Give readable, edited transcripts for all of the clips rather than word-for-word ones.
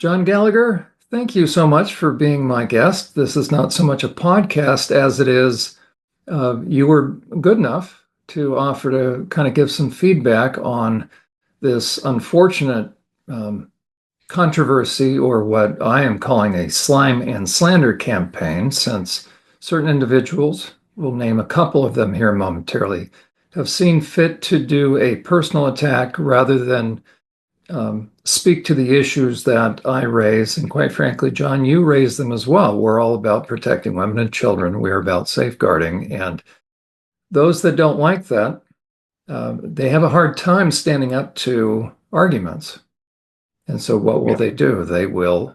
John Gallagher, thank you so much for being my guest. This is not so much a podcast as it is you were good enough to offer to kind of give some feedback on this unfortunate controversy, or what I am calling a slime and slander campaign, since certain individuals, we'll name a couple of them here momentarily, have seen fit to do a personal attack rather than speak to the issues that I raise. And quite frankly, John, you raise them as well. We're all about protecting women and children. We're about safeguarding. And those that don't like that, they have a hard time standing up to arguments. And so what will they do? They will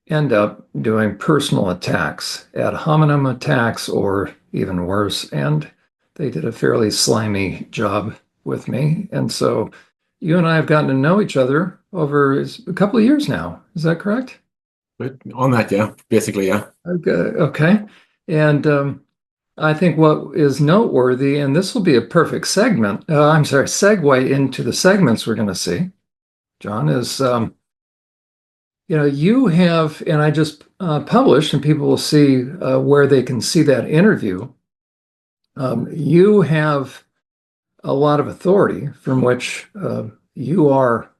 end up doing personal attacks, ad hominem attacks, or even worse. And they did a fairly slimy job with me. And so you and I have gotten to know each other over a couple of years now. Is that correct? On that, yeah. Basically, yeah. Okay. And I think what is noteworthy, and this will be a perfect segue into the segments we're going to see, John, is, you have, and I just published, and people will see where they can see that interview. You have a lot of authority from which you are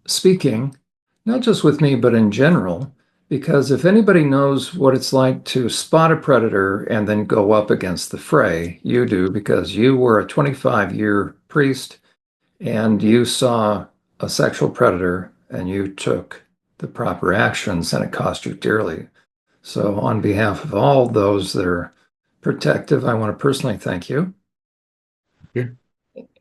speaking, not just with me, but in general, because if anybody knows what it's like to spot a predator and then go up against the fray, you do, because you were a 25-year priest and you saw a sexual predator and you took the proper actions, and it cost you dearly. So on behalf of all those that are protective, I want to personally thank you. Yeah.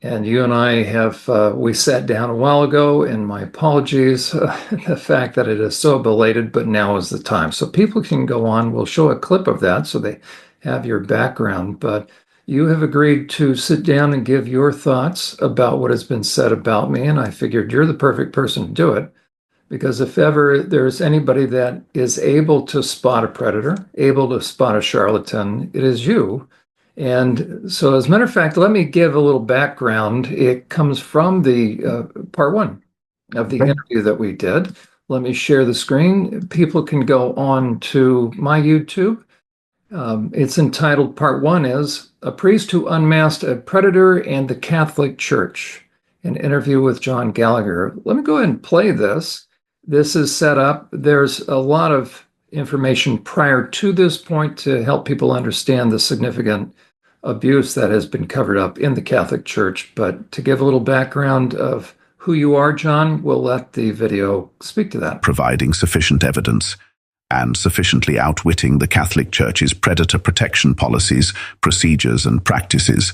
And you and I have, we sat down a while ago, and my apologies, the fact that it is so belated, but now is the time. So people can go on. We'll show a clip of that so they have your background. But you have agreed to sit down and give your thoughts about what has been said about me. And I figured you're the perfect person to do it, because if ever there's anybody that is able to spot a predator, able to spot a charlatan, it is you. And so, as a matter of fact, let me give a little background. It comes from the part one of the interview that we did. Let me share the screen. People can go on to my YouTube. It's entitled, part one is A Priest Who Unmasked a Predator and the Catholic Church, an interview with John Gallagher. Let me go ahead and play this. This is set up. There's a lot of information prior to this point to help people understand the significant abuse that has been covered up in the Catholic Church. But to give a little background of who you are, John, we'll let the video speak to that. Providing sufficient evidence and sufficiently outwitting the Catholic Church's predator protection policies, procedures, and practices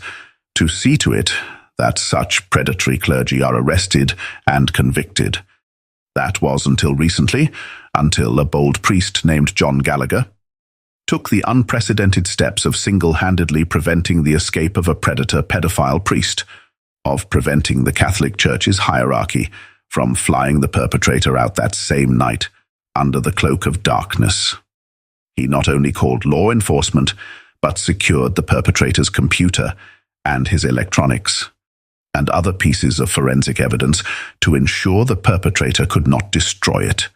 to see to it that such predatory clergy are arrested and convicted. That was until recently, until a bold priest named John Gallagher took the unprecedented steps of single-handedly preventing the escape of a predator pedophile priest, of preventing the Catholic Church's hierarchy from flying the perpetrator out that same night under the cloak of darkness. He not only called law enforcement, but secured the perpetrator's computer and his electronics and other pieces of forensic evidence to ensure the perpetrator could not destroy it.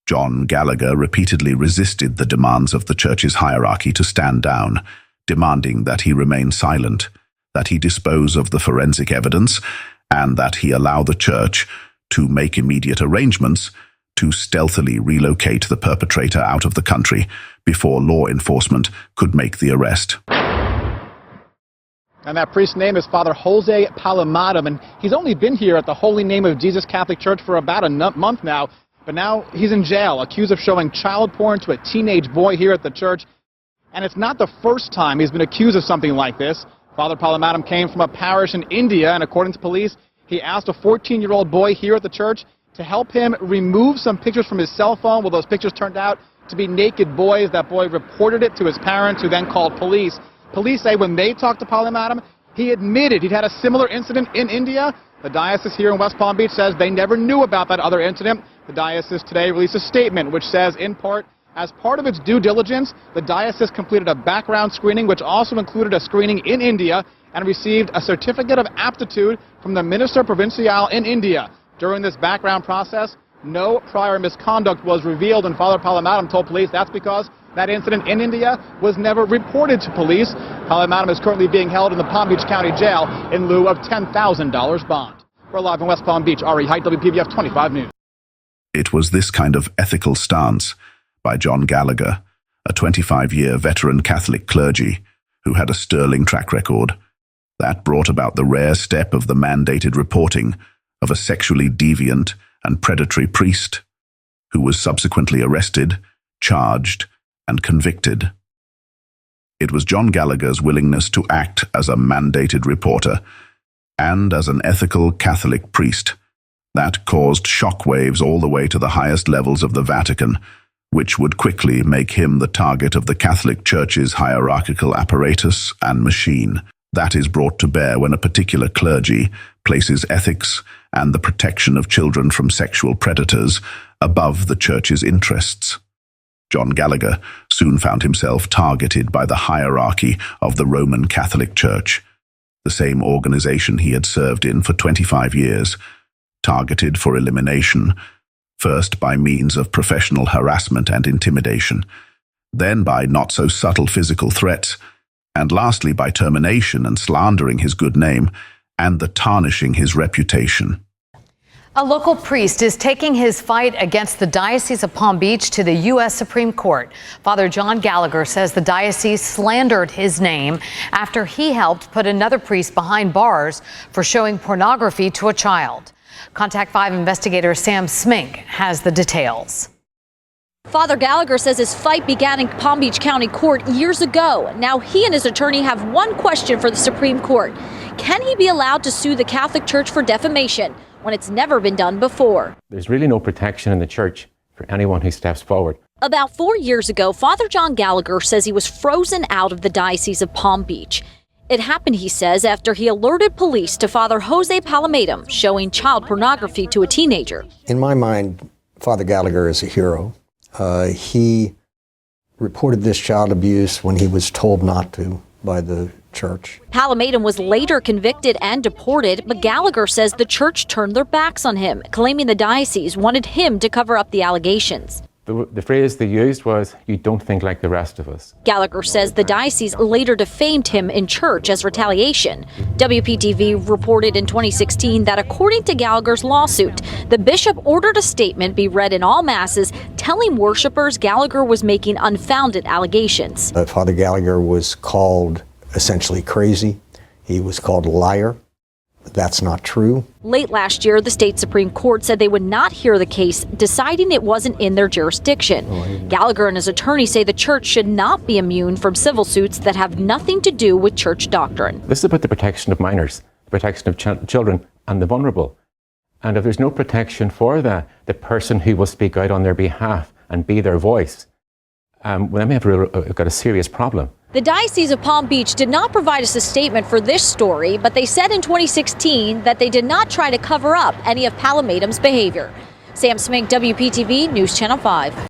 John Gallagher repeatedly resisted the demands of the church's hierarchy to stand down, demanding that he remain silent, that he dispose of the forensic evidence, and that he allow the church to make immediate arrangements to stealthily relocate the perpetrator out of the country before law enforcement could make the arrest. And that priest's name is Father Jose Palomatum, and he's only been here at the Holy Name of Jesus Catholic Church for about a month now, but now he's in jail, accused of showing child porn to a teenage boy here at the church. And it's not the first time he's been accused of something like this. Father Palomatum came from a parish in India, and according to police, he asked a 14-year-old boy here at the church to help him remove some pictures from his cell phone. Well, those pictures turned out to be naked boys. That boy reported it to his parents, who then called police. Police say when they talked to Palomatum, he admitted he'd had a similar incident in India. The diocese here in West Palm Beach says they never knew about that other incident. The diocese today released a statement which says, in part, as part of its due diligence, the diocese completed a background screening which also included a screening in India and received a certificate of aptitude from the Minister Provincial in India. During this background process, No prior misconduct was revealed, and Father Palamadam told police that's because that incident in India was never reported to police. Palamadam is currently being held in the Palm Beach County Jail in lieu of $10,000 bond. We're live in West Palm Beach. Ari Height, WPBF 25 News. It was this kind of ethical stance by John Gallagher, a 25-year veteran Catholic clergy who had a sterling track record, that brought about the rare step of the mandated reporting of a sexually deviant and predatory priest who was subsequently arrested, charged, and convicted. It was John Gallagher's willingness to act as a mandated reporter and as an ethical Catholic priest that caused shockwaves all the way to the highest levels of the Vatican, which would quickly make him the target of the Catholic Church's hierarchical apparatus and machine. That is brought to bear when a particular clergy places ethics and the protection of children from sexual predators above the Church's interests. John Gallagher soon found himself targeted by the hierarchy of the Roman Catholic Church, the same organization he had served in for 25 years, targeted for elimination, first by means of professional harassment and intimidation, then by not-so-subtle physical threats, and lastly by termination and slandering his good name and the tarnishing his reputation. A local priest is taking his fight against the Diocese of Palm Beach to the U.S. Supreme Court. Father John Gallagher says the diocese slandered his name after he helped put another priest behind bars for showing pornography to a child. Contact 5 investigator Sam Smink has the details. Father Gallagher says his fight began in Palm Beach County Court years ago. Now he and his attorney have one question for the Supreme Court. Can he be allowed to sue the Catholic Church for defamation when it's never been done before? There's really no protection in the church for anyone who steps forward. About 4 years ago, Father John Gallagher says he was frozen out of the Diocese of Palm Beach. It happened, he says, after he alerted police to Father Jose Palamadam showing child pornography to a teenager. In my mind, Father Gallagher is a hero. He reported this child abuse when he was told not to by the church. Palamadam was later convicted and deported, but Gallagher says the church turned their backs on him, claiming the diocese wanted him to cover up the allegations. The phrase they used was, "You don't think like the rest of us." Gallagher says the diocese later defamed him in church as retaliation. WPTV reported in 2016 that according to Gallagher's lawsuit, the bishop ordered a statement be read in all masses telling worshipers Gallagher was making unfounded allegations. Father Gallagher was called essentially crazy. He was called a liar. That's not true. Late last year, the state Supreme Court said they would not hear the case, deciding it wasn't in their jurisdiction. Gallagher and his attorney say the church should not be immune from civil suits that have nothing to do with church doctrine. This is about the protection of minors, the protection of children and the vulnerable. And if there's no protection for the person who will speak out on their behalf and be their voice, well, then we have got a serious problem. The Diocese of Palm Beach did not provide us a statement for this story, but they said in 2016 that they did not try to cover up any of Palamadam's behavior. Sam Smink, WPTV News Channel 5.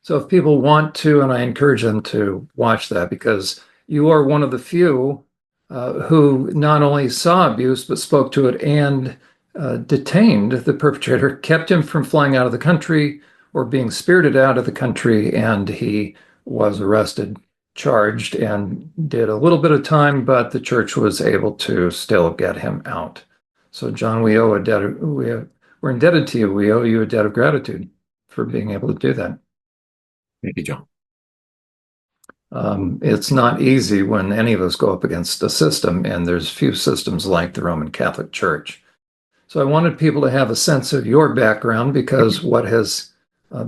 So if people want to, and I encourage them to watch that, because you are one of the few who not only saw abuse, but spoke to it and detained the perpetrator, kept him from flying out of the country or being spirited out of the country, and he was arrested, charged, and did a little bit of time, but the church was able to still get him out. So John, we're indebted to you. We owe you a debt of gratitude for being able to do that. Thank you, John. It's not easy when any of us go up against a system, and there's few systems like the Roman Catholic Church. So I wanted people to have a sense of your background, because what has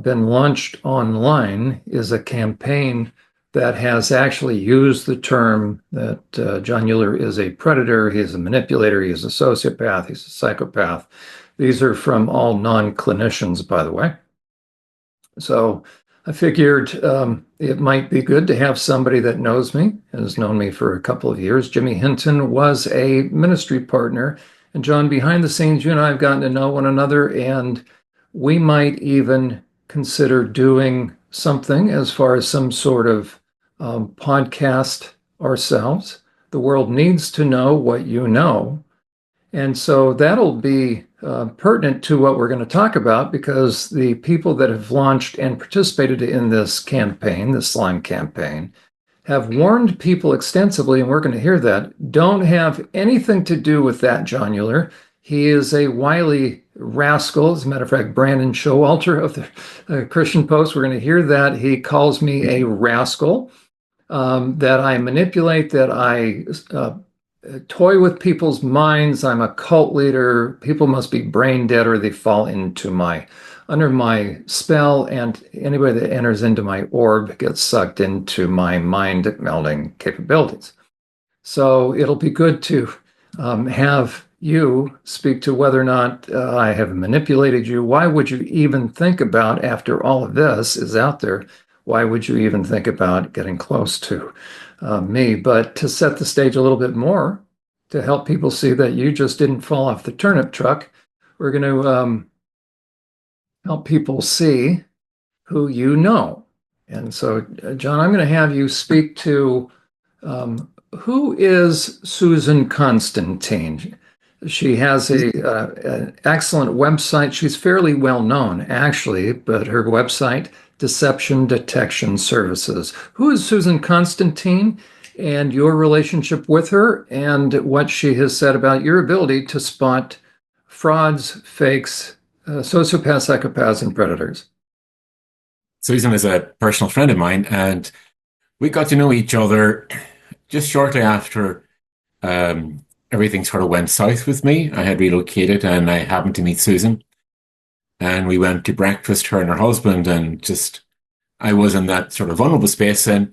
been launched online is a campaign that has actually used the term that John Uhler is a predator, he's a manipulator, he's a sociopath, he's a psychopath. These are from all non-clinicians, by the way. So I figured it might be good to have somebody that knows me, has known me for a couple of years. Jimmy Hinton was a ministry partner. And John, behind the scenes, you and I have gotten to know one another, and we might even consider doing something as far as some sort of podcast ourselves. The world needs to know what you know. And so that'll be pertinent to what we're going to talk about, because the people that have launched and participated in this campaign, the slime campaign, have warned people extensively, and we're going to hear that, don't have anything to do with that John Uhler. He is a wily rascal. As a matter of fact, Brandon Showalter of the Christian Post, we're going to hear that. He calls me a rascal, that I manipulate, that I toy with people's minds. I'm a cult leader. People must be brain dead or they fall under my spell, and anybody that enters into my orb gets sucked into my mind melding capabilities. So it'll be good to have you speak to whether or not I have manipulated you. Why would you even think about, after all of this is out there, why would you even think about getting close to me? But to set the stage a little bit more, to help people see that you just didn't fall off the turnip truck, we're going to help people see who you know. And so, John, I'm going to have you speak to who is Susan Constantine. She has an excellent website. She's fairly well known, actually, but her website, Deception Detection Services. Who is Susan Constantine, and your relationship with her, and what she has said about your ability to spot frauds, fakes, sociopaths, psychopaths, and predators? Susan is a personal friend of mine, and we got to know each other just shortly after everything sort of went south with me. I had relocated, and I happened to meet Susan, and we went to breakfast, her and her husband, and I was in that sort of vulnerable space, and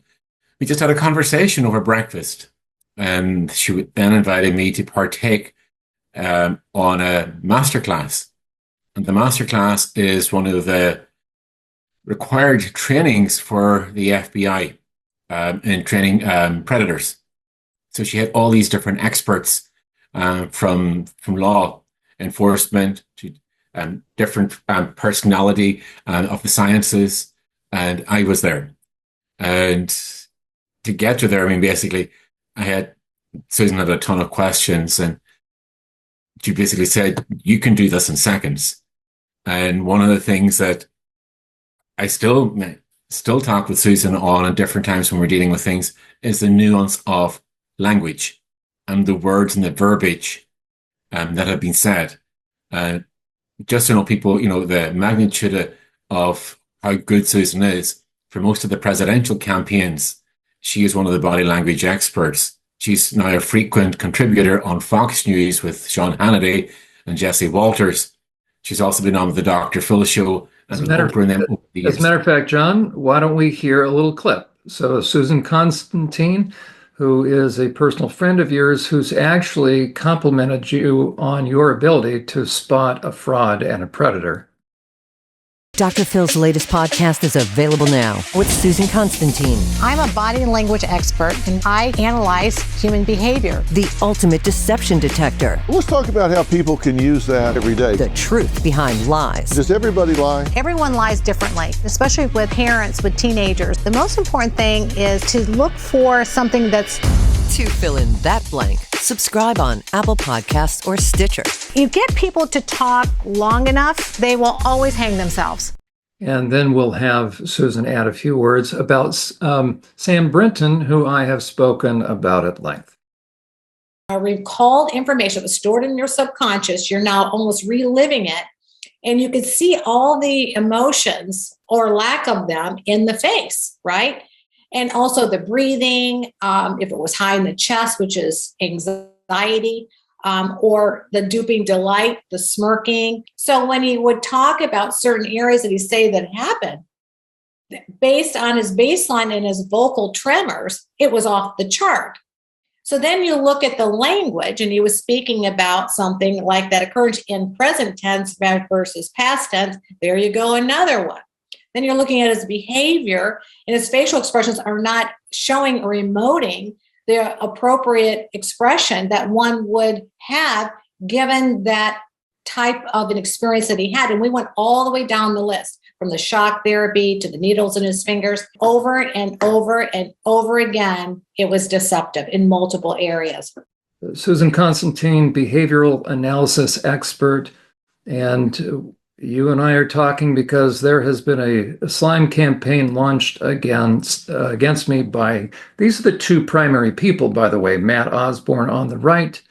we just had a conversation over breakfast. And she then invited me to partake on a masterclass. And the masterclass is one of the required trainings for the FBI in training predators. So she had all these different experts from law enforcement to different personality of the sciences, and I was there. And to get to there, I mean, basically, Susan had a ton of questions, and she basically said, you can do this in seconds. And one of the things that I still talk with Susan on at different times when we're dealing with things is the nuance of language and the words and the verbiage that have been said. Just to know people, the magnitude of how good Susan is, for most of the presidential campaigns, she is one of the body language experts. She's now a frequent contributor on Fox News with Sean Hannity and Jesse Walters. She's also been on with the Dr. Phil show. As a matter of fact, John, why don't we hear a little clip? So Susan Constantine, who is a personal friend of yours, who's actually complimented you on your ability to spot a fraud and a predator. Dr. Phil's latest podcast is available now with Susan Constantine. I'm a body language expert, and I analyze human behavior. The ultimate deception detector. Let's talk about how people can use that every day. The truth behind lies. Does everybody lie? Everyone lies differently, especially with parents, with teenagers. The most important thing is to look for something that's... To fill in that blank, subscribe on Apple Podcasts or Stitcher. You get people to talk long enough, they will always hang themselves. And then we'll have Susan add a few words about Sam Brinton, who I have spoken about at length. Recalled information was stored in your subconscious. You're now almost reliving it. And you could see all the emotions or lack of them in the face, right? And also the breathing, if it was high in the chest, which is anxiety, or the duping delight, the smirking. So when he would talk about certain areas that he say that happened, based on his baseline and his vocal tremors, it was off the chart. So then you look at the language, and he was speaking about something like that occurred in present tense versus past tense. There you go, another one. Then you're looking at his behavior, and his facial expressions are not showing or emoting the appropriate expression that one would have given that type of an experience that he had. And we went all the way down the list, from the shock therapy to the needles in his fingers, over and over and over again. It was deceptive in multiple areas. Susan Constantine, behavioral analysis expert, And you and I are talking because there has been a slime campaign launched against me by, these are the two primary people, by the way, Matt Osborne on the right,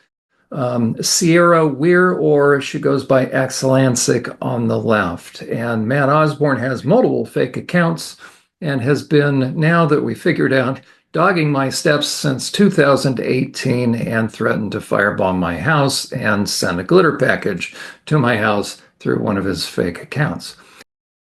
Sierra Weir, or she goes by Axelancic on the left. And Matt Osborne has multiple fake accounts and has been, now that we figured out, dogging my steps since 2018 and threatened to firebomb my house and send a glitter package to my house through one of his fake accounts.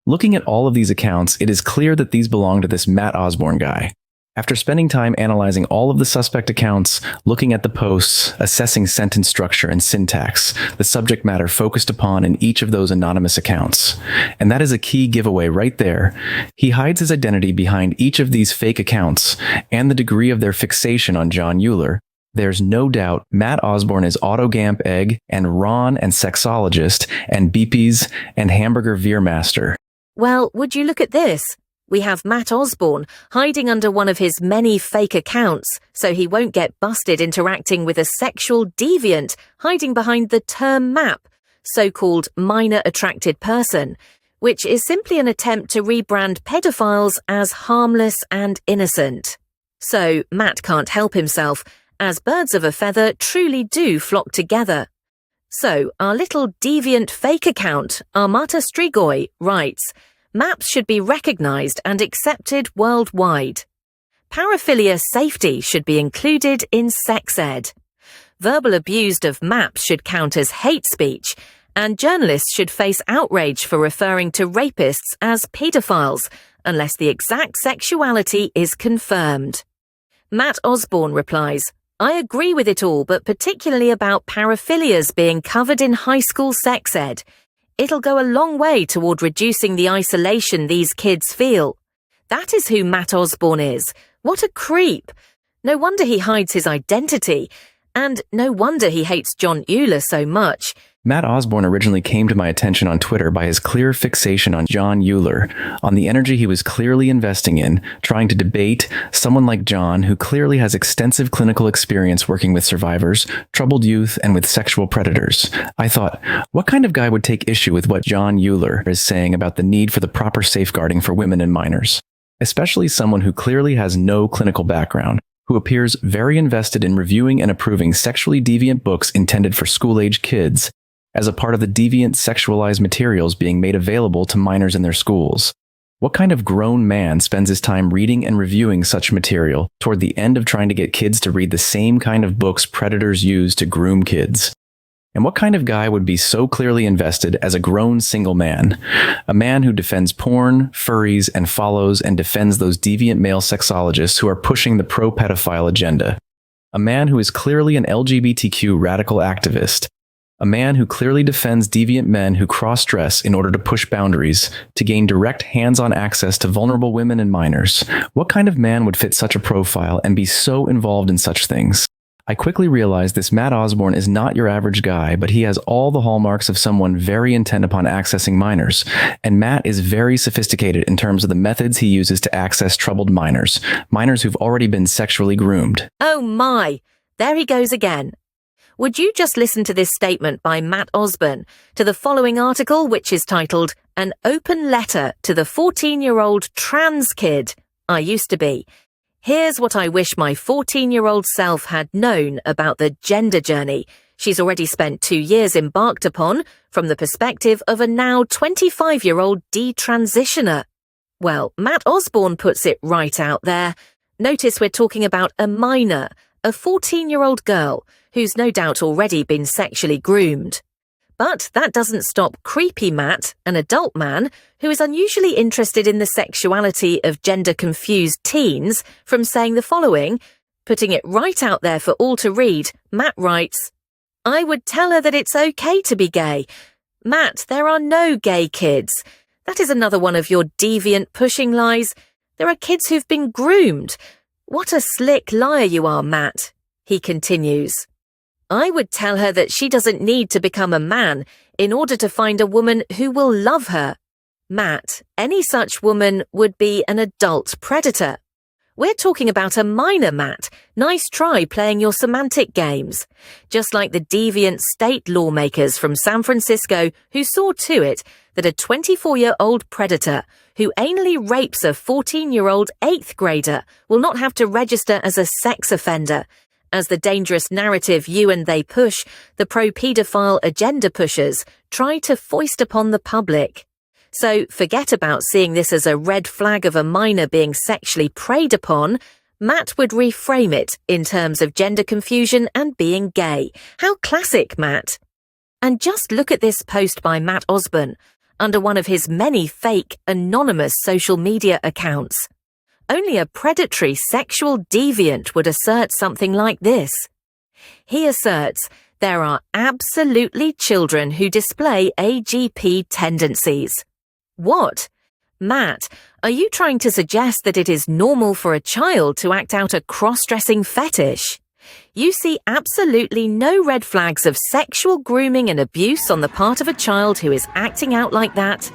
Looking at all of these accounts, it is clear that these belong to this Matt Osborne guy. After spending time analyzing all of the suspect accounts, looking at the posts, assessing sentence structure and syntax, the subject matter focused upon in each of those anonymous accounts. And that is a key giveaway right there. He hides his identity behind each of these fake accounts and the degree of their fixation on John Uhler. There's no doubt Matt Osborne is Autogamp Egg and Ron and Sexologist and Beepies and Hamburger Veermaster. Well, would you look at this? We have Matt Osborne hiding under one of his many fake accounts so he won't get busted interacting with a sexual deviant hiding behind the term MAP, so-called minor attracted person, which is simply an attempt to rebrand pedophiles as harmless and innocent. So Matt can't help himself, as birds of a feather truly do flock together. So our little deviant fake account, Armata Strigoi, writes, MAPs should be recognized and accepted worldwide. Paraphilia safety should be included in sex ed. Verbal abuse of MAPs should count as hate speech, and journalists should face outrage for referring to rapists as pedophiles, unless the exact sexuality is confirmed. Matt Osborne replies, I agree with it all, but particularly about paraphilias being covered in high school sex ed. It'll go a long way toward reducing the isolation these kids feel. That is who Matt Osborne is. What a creep. No wonder he hides his identity. And no wonder he hates John Uhler so much. Matt Osborne originally came to my attention on Twitter by his clear fixation on John Uhler, on the energy he was clearly investing in, trying to debate someone like John, who clearly has extensive clinical experience working with survivors, troubled youth, and with sexual predators. I thought, what kind of guy would take issue with what John Uhler is saying about the need for the proper safeguarding for women and minors? Especially someone who clearly has no clinical background, who appears very invested in reviewing and approving sexually deviant books intended for school-age kids, as a part of the deviant sexualized materials being made available to minors in their schools. What kind of grown man spends his time reading and reviewing such material toward the end of trying to get kids to read the same kind of books predators use to groom kids? And what kind of guy would be so clearly invested as a grown single man? A man who defends porn, furries, and follows and defends those deviant male sexologists who are pushing the pro-pedophile agenda. A man who is clearly an LGBTQ radical activist. A man who clearly defends deviant men who cross-dress in order to push boundaries, to gain direct hands-on access to vulnerable women and minors. What kind of man would fit such a profile and be so involved in such things? I quickly realized this Matt Osborne is not your average guy, but he has all the hallmarks of someone very intent upon accessing minors. And Matt is very sophisticated in terms of the methods he uses to access troubled minors who've already been sexually groomed. Oh my! There he goes again. Would you just listen to this statement by Matt Osborne to the following article, which is titled, An Open Letter to the 14-Year-Old Trans Kid I Used to Be. Here's what I wish my 14-year-old self had known about the gender journey she's already spent 2 years embarked upon from the perspective of a now 25-year-old detransitioner. Well, Matt Osborne puts it right out there. Notice we're talking about a minor, a 14-year-old girl, who's no doubt already been sexually groomed. But that doesn't stop creepy Matt, an adult man, who is unusually interested in the sexuality of gender-confused teens, from saying the following, putting it right out there for all to read. Matt writes, I would tell her that it's okay to be gay. Matt, there are no gay kids. That is another one of your deviant pushing lies. There are kids who've been groomed. What a slick liar you are, Matt. He continues. I would tell her that she doesn't need to become a man in order to find a woman who will love her. Matt, any such woman would be an adult predator. We're talking about a minor, Matt. Nice try playing your semantic games. Just like the deviant state lawmakers from San Francisco who saw to it that a 24-year-old predator who anally rapes a 14-year-old 8th grader will not have to register as a sex offender. As the dangerous narrative you and they push, the pro-paedophile agenda pushers try to foist upon the public. So forget about seeing this as a red flag of a minor being sexually preyed upon. Matt would reframe it in terms of gender confusion and being gay. How classic, Matt. And just look at this post by Matt Osborne under one of his many fake, anonymous social media accounts. Only a predatory sexual deviant would assert something like this. He asserts there are absolutely children who display AGP tendencies. What? Matt, are you trying to suggest that it is normal for a child to act out a cross-dressing fetish? You see absolutely no red flags of sexual grooming and abuse on the part of a child who is acting out like that?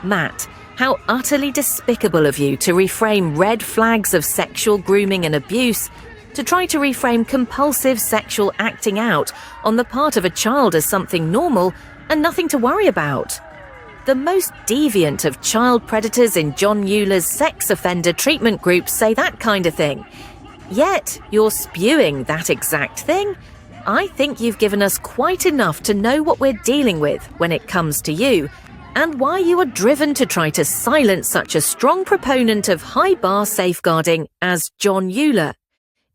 Matt, how utterly despicable of you to reframe red flags of sexual grooming and abuse to try to reframe compulsive sexual acting out on the part of a child as something normal and nothing to worry about. The most deviant of child predators in John Uhler's sex offender treatment groups say that kind of thing. Yet you're spewing that exact thing? I think you've given us quite enough to know what we're dealing with when it comes to you, and why you are driven to try to silence such a strong proponent of high-bar safeguarding as John Uhler.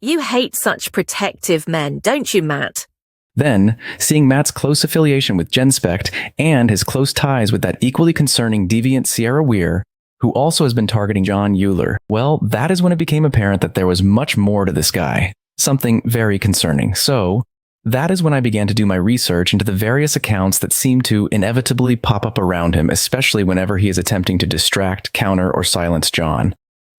You hate such protective men, don't you, Matt? Then, seeing Matt's close affiliation with GenSpect and his close ties with that equally concerning deviant Sierra Weir, who also has been targeting John Uhler, well, that is when it became apparent that there was much more to this guy. Something very concerning. So, that is when I began to do my research into the various accounts that seem to inevitably pop up around him, especially whenever he is attempting to distract, counter, or silence John.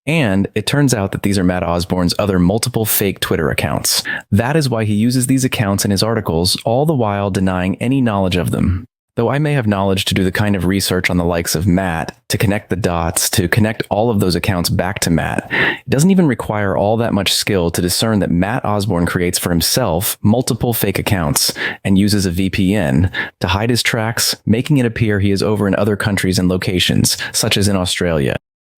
And it turns out that these are Matt Osborne's other multiple fake Twitter accounts. That is why he uses these accounts in his articles, all the while denying any knowledge of them. Though I may have knowledge to do the kind of research on the likes of Matt, to connect the dots, to connect all of those accounts back to Matt, it doesn't even require all that much skill to discern that Matt Osborne creates for himself multiple fake accounts and uses a VPN to hide his tracks, making it appear he is over in other countries and locations, such as in Australia.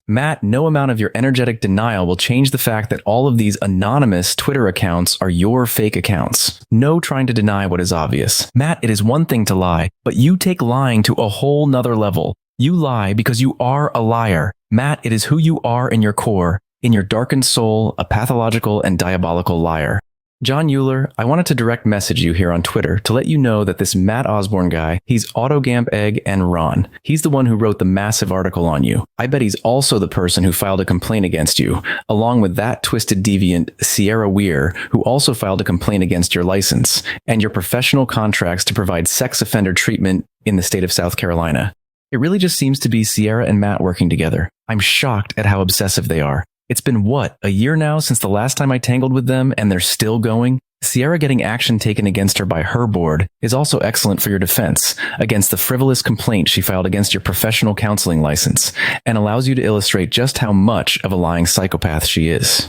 Matt, no amount of your energetic denial will change the fact that all of these anonymous Twitter accounts are your fake accounts. No trying to deny what is obvious. Matt, it is one thing to lie, but you take lying to a whole nother level. You lie because you are a liar. Matt, it is who you are in your core, in your darkened soul, a pathological and diabolical liar. John Uhler, I wanted to direct message you here on Twitter to let you know that this Matt Osborne guy, he's Autogamp Egg and Ron. He's the one who wrote the massive article on you. I bet he's also the person who filed a complaint against you, along with that twisted deviant Sierra Weir, who also filed a complaint against your license and your professional contracts to provide sex offender treatment in the state of South Carolina. It really just seems to be Sierra and Matt working together. I'm shocked at how obsessive they are. It's been, a year now since the last time I tangled with them, and they're still going? Sierra getting action taken against her by her board is also excellent for your defense against the frivolous complaint she filed against your professional counseling license, and allows you to illustrate just how much of a lying psychopath she is.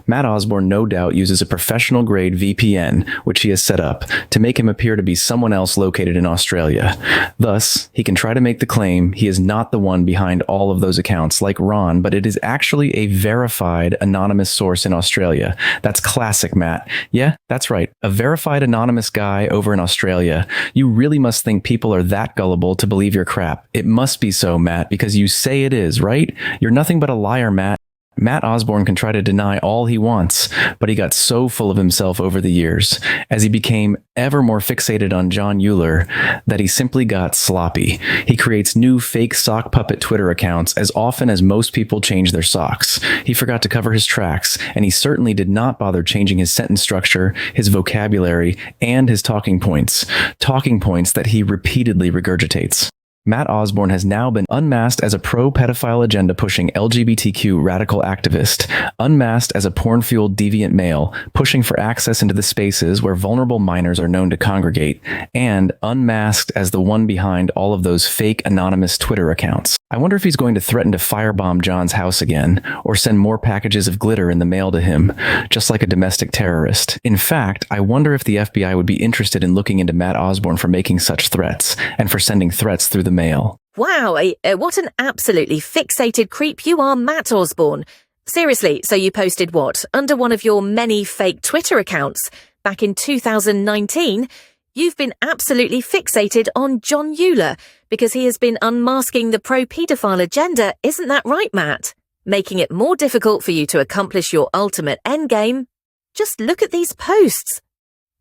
Matt Osborne no doubt uses a professional-grade VPN, which he has set up, to make him appear to be someone else located in Australia. Thus, he can try to make the claim he is not the one behind all of those accounts like Ron, but it is actually a verified anonymous source in Australia. That's classic, Matt. Yeah, that's right. A verified anonymous guy over in Australia. You really must think people are that gullible to believe your crap. It must be so, Matt, because you say it is, right? You're nothing but a liar, Matt. Matt Osborne can try to deny all he wants, but he got so full of himself over the years, as he became ever more fixated on John Uhler, that he simply got sloppy. He creates new fake sock puppet Twitter accounts as often as most people change their socks. He forgot to cover his tracks, and he certainly did not bother changing his sentence structure, his vocabulary, and his talking points that he repeatedly regurgitates. Matt Osborne has now been unmasked as a pro-pedophile agenda-pushing LGBTQ radical activist, unmasked as a porn-fueled deviant male, pushing for access into the spaces where vulnerable minors are known to congregate, and unmasked as the one behind all of those fake anonymous Twitter accounts. I wonder if he's going to threaten to firebomb John's house again, or send more packages of glitter in the mail to him, just like a domestic terrorist. In fact, I wonder if the FBI would be interested in looking into Matt Osborne for making such threats, and for sending threats through the mail. Wow, what an absolutely fixated creep you are, Matt Osborne. Seriously, so you posted what, under one of your many fake Twitter accounts, back in 2019? You've been absolutely fixated on John Uhler because he has been unmasking the pro-paedophile agenda, isn't that right, Matt? Making it more difficult for you to accomplish your ultimate endgame. Just look at these posts.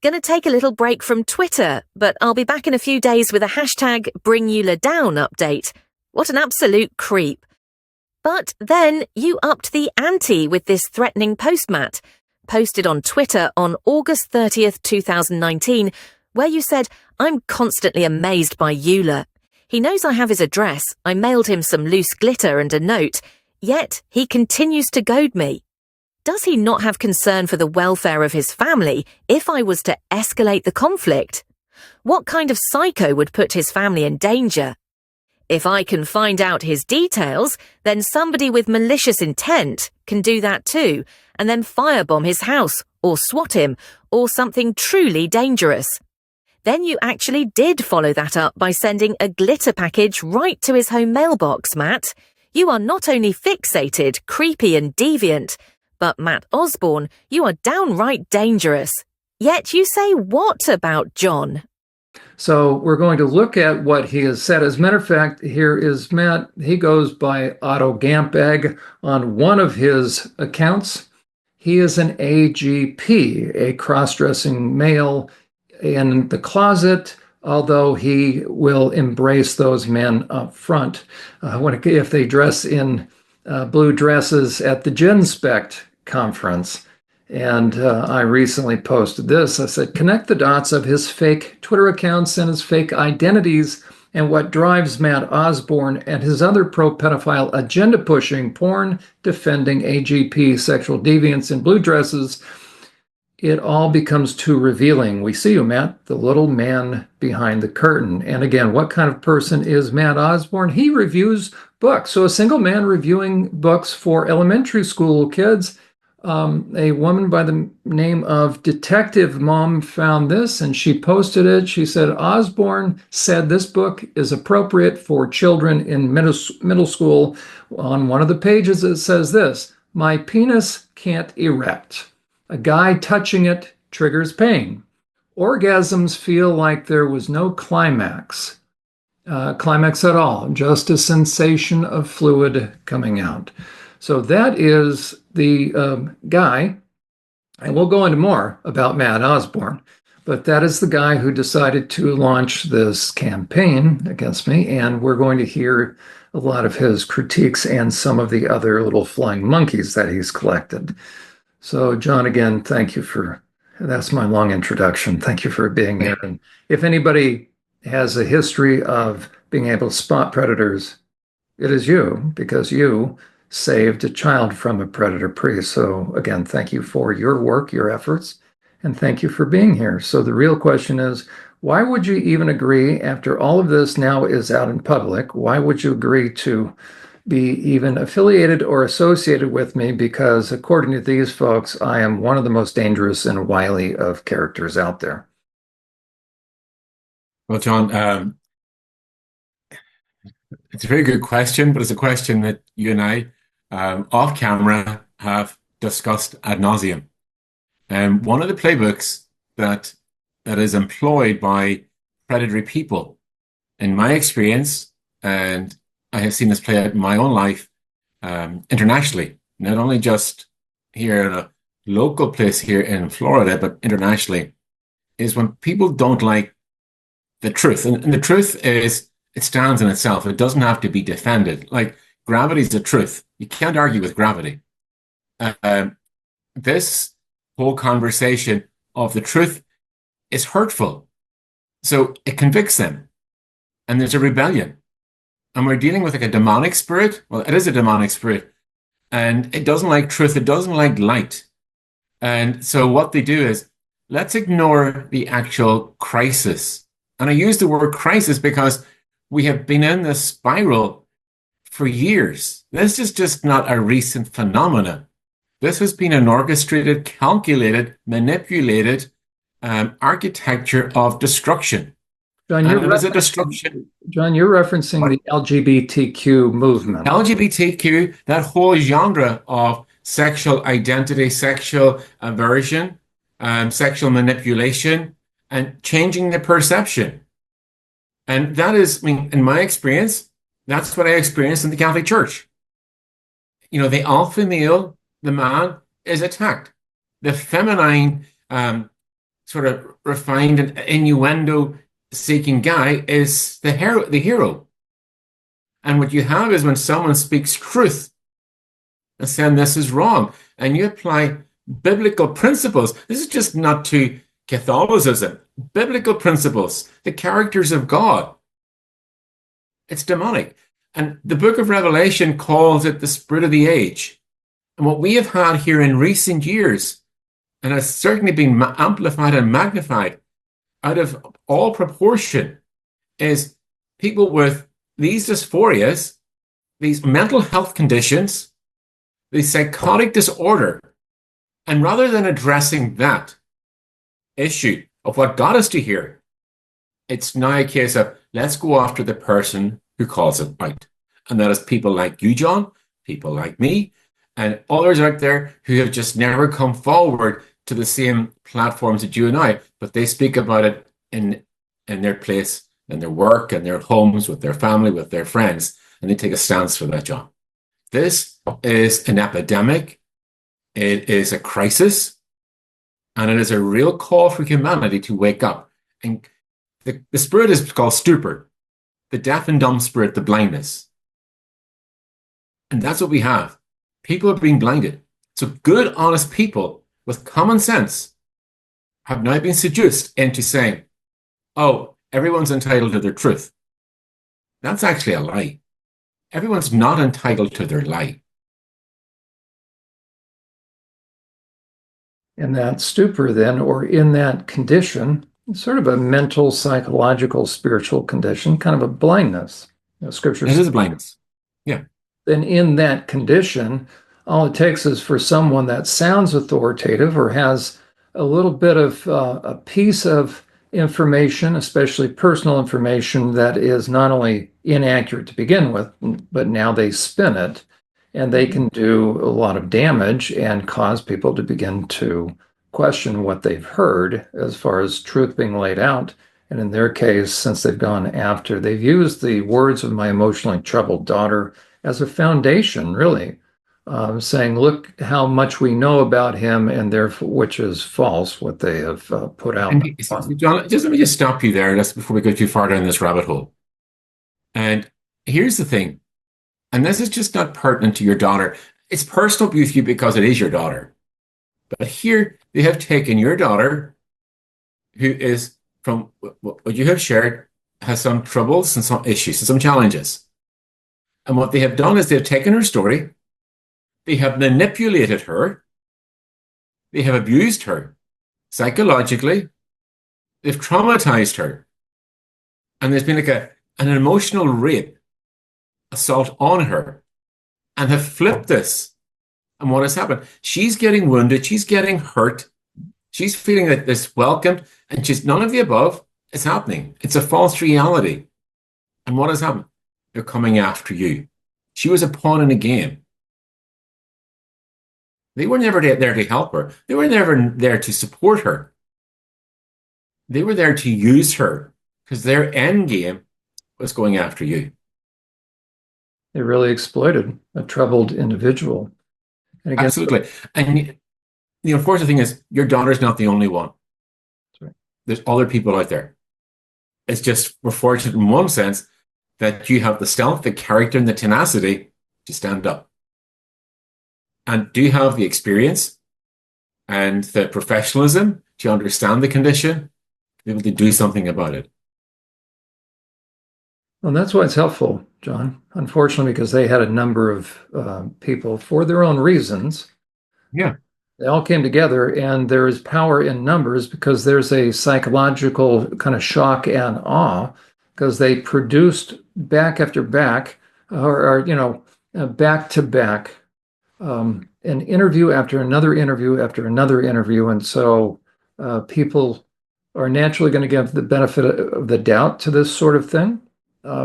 Gonna take a little break from Twitter, but I'll be back in a few days with a hashtag #BringEulerDown update. What an absolute creep. But then you upped the ante with this threatening post, Matt, posted on Twitter on August 30th, 2019, where you said, "I'm constantly amazed by Uhler. He knows I have his address. I mailed him some loose glitter and a note, yet he continues to goad me. Does he not have concern for the welfare of his family if I was to escalate the conflict? What kind of psycho would put his family in danger? If I can find out his details, then somebody with malicious intent can do that too, and then firebomb his house, or swat him, or something truly dangerous." Then you actually did follow that up by sending a glitter package right to his home mailbox, Matt. You are not only fixated, creepy and deviant, but Matt Osborne, you are downright dangerous. Yet you say what about John? So we're going to look at what he has said. As a matter of fact, here is Matt. He goes by Otto Gampegg on one of his accounts. He is an AGP, a cross-dressing male in the closet, although he will embrace those men up front if they dress in blue dresses at the GenSpect conference. And I recently posted this. I said, connect the dots of his fake Twitter accounts and his fake identities and what drives Matt Osborne and his other pro-pedophile agenda-pushing, porn-defending AGP sexual deviants in blue dresses. It all becomes too revealing. We see you, Matt, the little man behind the curtain. And again, what kind of person is Matt Osborne? He reviews books. So a single man reviewing books for elementary school kids. A woman by the name of Detective Mom found this and she posted it. She said, Osborne said this book is appropriate for children in middle school. On one of the pages, it says this: my penis can't erect. A guy touching it triggers pain. Orgasms feel like there was no climax at all, just a sensation of fluid coming out. So that is the guy, and we'll go into more about Matt Osborne, but that is the guy who decided to launch this campaign against me, and we're going to hear a lot of his critiques and some of the other little flying monkeys that he's collected. So, John, again, thank you that's my long introduction. Thank you for being here. And if anybody has a history of being able to spot predators, it is you, because you saved a child from a predator priest. So, again, thank you for your work, your efforts, and thank you for being here. So the real question is, why would you even agree, after all of this now is out in public, why would you agree to be even affiliated or associated with me? Because according to these folks, I am one of the most dangerous and wily of characters out there. Well, John, it's a very good question, but it's a question that you and I, off camera, have discussed ad nauseum. One of the playbooks that is employed by predatory people, in my experience, and I have seen this play out in my own life internationally, not only just here in a local place here in Florida, but internationally, is when people don't like the truth. And the truth is, it stands in itself. It doesn't have to be defended. Like, gravity is the truth. You can't argue with gravity. This whole conversation of the truth is hurtful. So it convicts them. And there's a rebellion. and we're dealing with like a demonic spirit. Well, it is a demonic spirit, and it doesn't like truth. It doesn't like light. And so what they do is, let's ignore the actual crisis. And I use the word crisis because we have been in this spiral for years. This is just not a recent phenomenon. This has been an orchestrated, calculated, manipulated architecture of destruction. John, and it is a destruction. John, you're referencing the LGBTQ movement. LGBTQ, that whole genre of sexual identity, sexual aversion, sexual manipulation, and changing the perception. And that is, I mean, in my experience, that's what I experienced in the Catholic Church. You know, the alpha male, the man, is attacked. The feminine, sort of refined and innuendo-seeking guy is the hero. And what you have is when someone speaks truth and saying this is wrong, and you apply biblical principles. This is just not to Catholicism. Biblical principles, the characters of God. It's demonic. And the book of Revelation calls it the spirit of the age. And what we have had here in recent years, and has certainly been amplified and magnified out of all proportion, is people with these dysphorias, these mental health conditions, the psychotic disorder. And rather than addressing that issue of what got us to here, it's now a case of let's go after the person who calls it out. And that is people like you, John, people like me, and others out there who have just never come forward to the same platforms that you and I, but they speak about it in their place, in their work, in their homes, with their family, with their friends, and they take a stance for that, John. This is an epidemic. It is a crisis, and it is a real call for humanity to wake up. And the spirit is called stupor, the deaf and dumb spirit, the blindness. And that's what we have. People are being blinded. So good, honest people with common sense have now been seduced into saying, oh, everyone's entitled to their truth. That's actually a lie. Everyone's not entitled to their lie. In that stupor, then, or in that condition, sort of a mental, psychological, spiritual condition, kind of a blindness. You know, Scripture It is a blindness. Yeah. Then in that condition, all it takes is for someone that sounds authoritative or has a little bit of a piece of information, especially personal information, that is not only inaccurate to begin with, but now they spin it, and they can do a lot of damage and cause people to begin to question what they've heard as far as truth being laid out. And in their case, since they've gone after, they've used the words of my emotionally troubled daughter as a foundation, really, saying, look how much we know about him, and therefore, which is false, what they have put out. And John, let me just stop you there just before we go too far down this rabbit hole. And here's the thing, and this is just not pertinent to your daughter. It's personal abuse to you because it is your daughter. But here they have taken your daughter, who is, from what you have shared, has some troubles and some issues and some challenges. And what they have done is they've taken her story, they have manipulated her, they have abused her psychologically, they've traumatized her, and there's been like an emotional rape, assault on her, and have flipped this. And what has happened? She's getting wounded, she's getting hurt, she's feeling that this welcomed, and she's none of the above is happening. It's a false reality. And what has happened? They're coming after you. She was a pawn in a game. They were never there to help her. They were never there to support her. They were there to use her because their end game was going after you. They really exploited a troubled individual. And again, absolutely. And the unfortunate thing is, your daughter's not the only one. That's right. There's other people out there. It's just, we're fortunate in one sense that you have the stealth, the character, and the tenacity to stand up. And do you have the experience and the professionalism to understand the condition, to be able to do something about it? Well, that's why it's helpful, John. Unfortunately, because they had a number of people, for their own reasons, Yeah. they all came together, and there is power in numbers because there's a psychological kind of shock and awe because they produced back after back, back to back, an interview after another interview after another interview. And so people are naturally going to give the benefit of the doubt to this sort of thing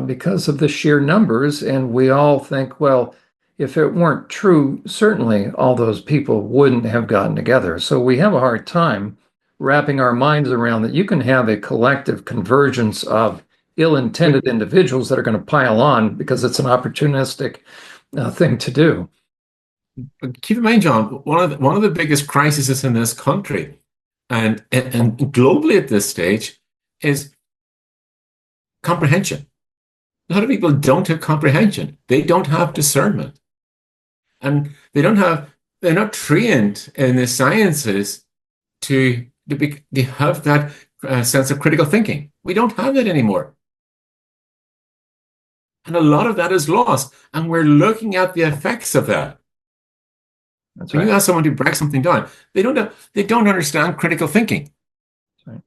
because of the sheer numbers. And we all think, well, if it weren't true, certainly all those people wouldn't have gotten together. So we have a hard time wrapping our minds around that you can have a collective convergence of ill-intended individuals that are going to pile on because it's an opportunistic thing to do. But keep in mind, John, one of the biggest crises in this country and globally at this stage is comprehension. A lot of people don't have comprehension. They don't have discernment. And they're not trained in the sciences to have that sense of critical thinking. We don't have that anymore. And a lot of that is lost. And we're looking at the effects of that. That's when right. you ask someone to break something down, they don't understand critical thinking. That's right.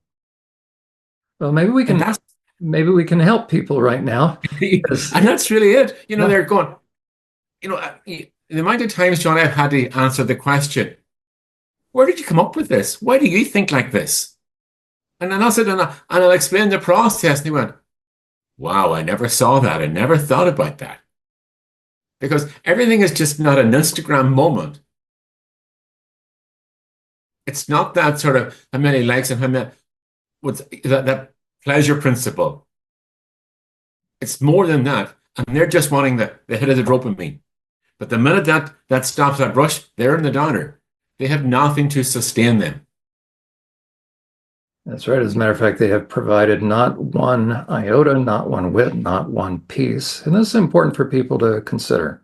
Well, maybe we can help people right now. And that's really it. They're going, the amount of times, John, I've had to answer the question, where did you come up with this? Why do you think like this? And then I'll sit and I'll explain the process. And they went, wow, I never saw that. I never thought about that. Because everything is just not an Instagram moment. It's not that sort of how many likes and how many, that pleasure principle. It's more than that. And they're just wanting the hit of the dopamine. But the minute that stops that rush, they're in the downer. They have nothing to sustain them. That's right. As a matter of fact, they have provided not one iota, not one whit, not one piece. And this is important for people to consider.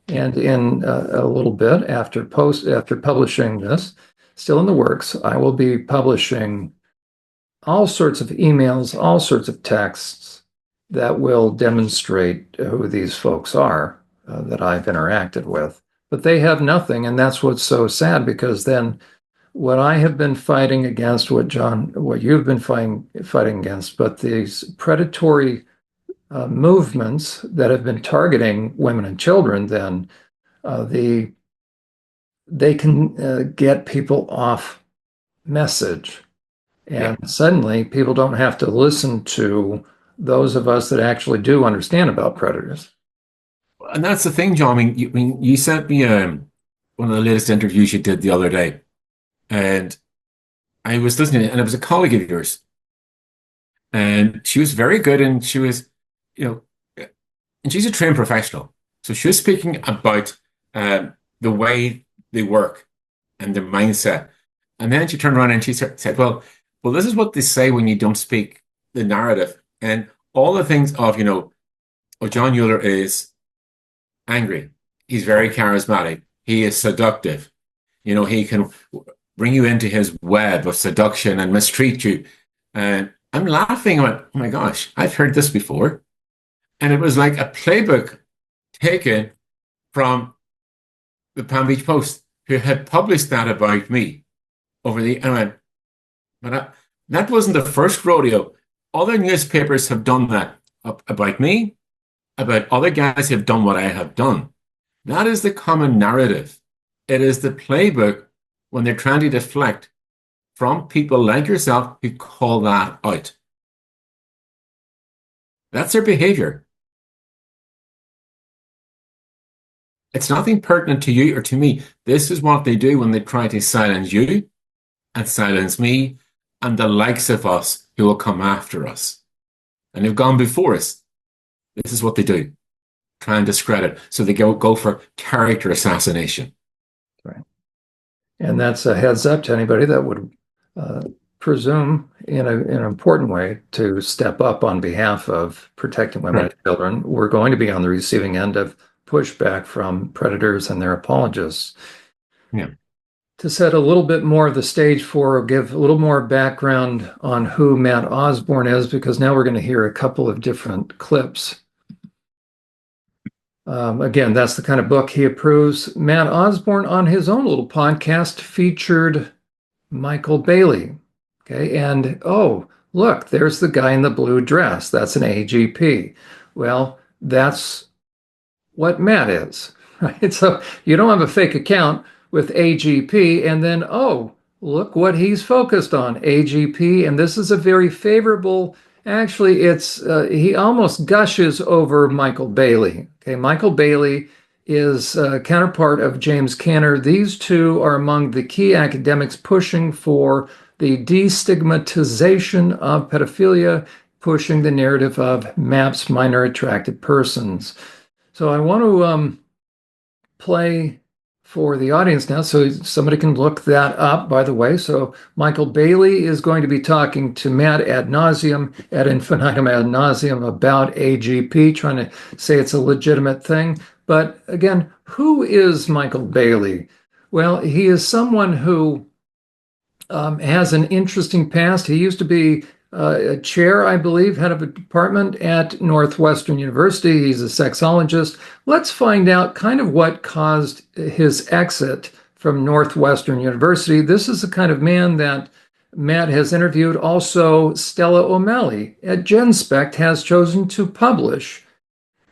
And in a little bit after publishing this, still in the works, I will be publishing all sorts of emails, all sorts of texts that will demonstrate who these folks are that I've interacted with. But they have nothing, and that's what's so sad, because then what I have been fighting against, what you've been fighting against, but these predatory movements that have been targeting women and children, then they can get people off message. And suddenly people don't have to listen to those of us that actually do understand about predators. And that's the thing, John. I mean, you sent me one of the latest interviews you did the other day. And I was listening, and it was a colleague of yours. And she was very good, and she was, and she's a trained professional. So she was speaking about the way they work and their mindset. And then she turned around and she said, well, this is what they say when you don't speak the narrative. And all the things of, John Uhler is angry. He's very charismatic. He is seductive. He can bring you into his web of seduction and mistreat you. And I'm laughing. I went, oh my gosh, I've heard this before. And it was like a playbook taken from the Palm Beach Post, who had published that about me and I went, but that wasn't the first rodeo. Other newspapers have done that about me, about other guys who have done what I have done. That is the common narrative. It is the playbook when they're trying to deflect from people like yourself who call that out. That's their behavior. It's nothing pertinent to you or to me. This is what they do when they try to silence you and silence me and the likes of us who will come after us. And they've gone before us. This is what they do. Try and discredit. So they go for character assassination. Right. And that's a heads up to anybody that would presume in an important way to step up on behalf of protecting women and children. We're going to be on the receiving end of pushback from predators and their apologists. Yeah. to set a little bit more of the stage for, give a little more background on who Matt Osborne is, because now we're going to hear a couple of different clips. Again, that's the kind of book he approves. Matt Osborne, on his own little podcast, featured Michael Bailey. Okay, and oh, look, there's the guy in the blue dress. That's an AGP. Well, that's what Matt is, right? So you don't have a fake account with AGP, and then, oh, look what he's focused on, AGP, and this is a very favorable, actually, it's, he almost gushes over Michael Bailey. Okay, Michael Bailey is a counterpart of James Canner. These two are among the key academics pushing for the destigmatization of pedophilia, pushing the narrative of MAPS, minor attracted persons. So I want to play for the audience now, so somebody can look that up, by the way. So Michael Bailey is going to be talking to Matt ad nauseum, ad infinitum ad nauseum, about AGP, trying to say it's a legitimate thing. But again, who is Michael Bailey? Well, he is someone who has an interesting past. He used to be a chair, I believe, head of a department at Northwestern University. He's a sexologist. Let's find out kind of what caused his exit from Northwestern University. This is the kind of man that Matt has interviewed. Also, Stella O'Malley at GenSpect has chosen to publish,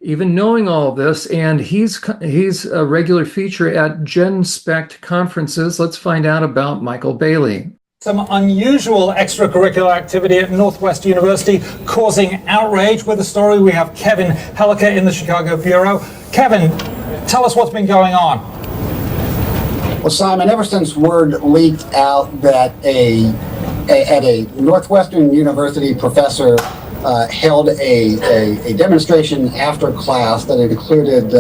even knowing all this, and he's a regular feature at GenSpect conferences. Let's find out about Michael Bailey. Some unusual extracurricular activity at Northwestern University causing outrage. With the story, we have Kevin Helliker in the Chicago Bureau. Kevin, tell us what's been going on. Well, Simon, ever since word leaked out that at a Northwestern University professor held a demonstration after class that included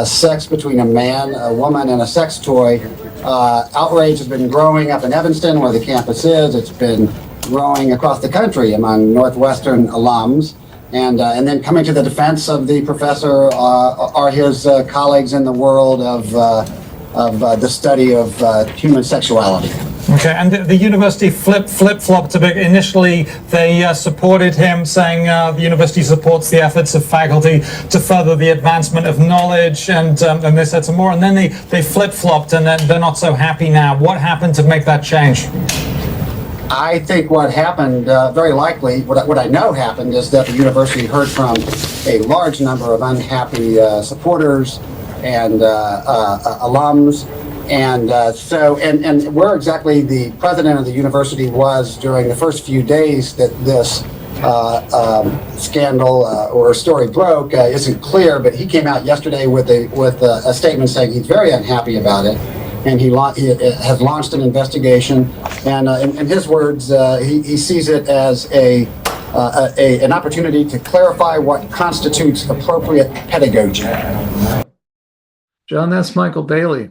sex between a man, a woman, and a sex toy, outrage has been growing up in Evanston, where the campus is. It's been growing across the country among Northwestern alums. And then coming to the defense of the professor are his colleagues in the world of the study of human sexuality. Okay, and the university flip-flopped a bit. Initially, they supported him, saying the university supports the efforts of faculty to further the advancement of knowledge, and they said some more, and then they flip-flopped, and they're not so happy now. What happened to make that change? I think what happened, very likely, what I know happened, is that the university heard from a large number of unhappy supporters and alums. And and where exactly the president of the university was during the first few days that this scandal or story broke isn't clear. But he came out yesterday with a statement saying he's very unhappy about it, and he has launched an investigation. And in his words, he sees it as an opportunity to clarify what constitutes appropriate pedagogy. John, that's Michael Bailey.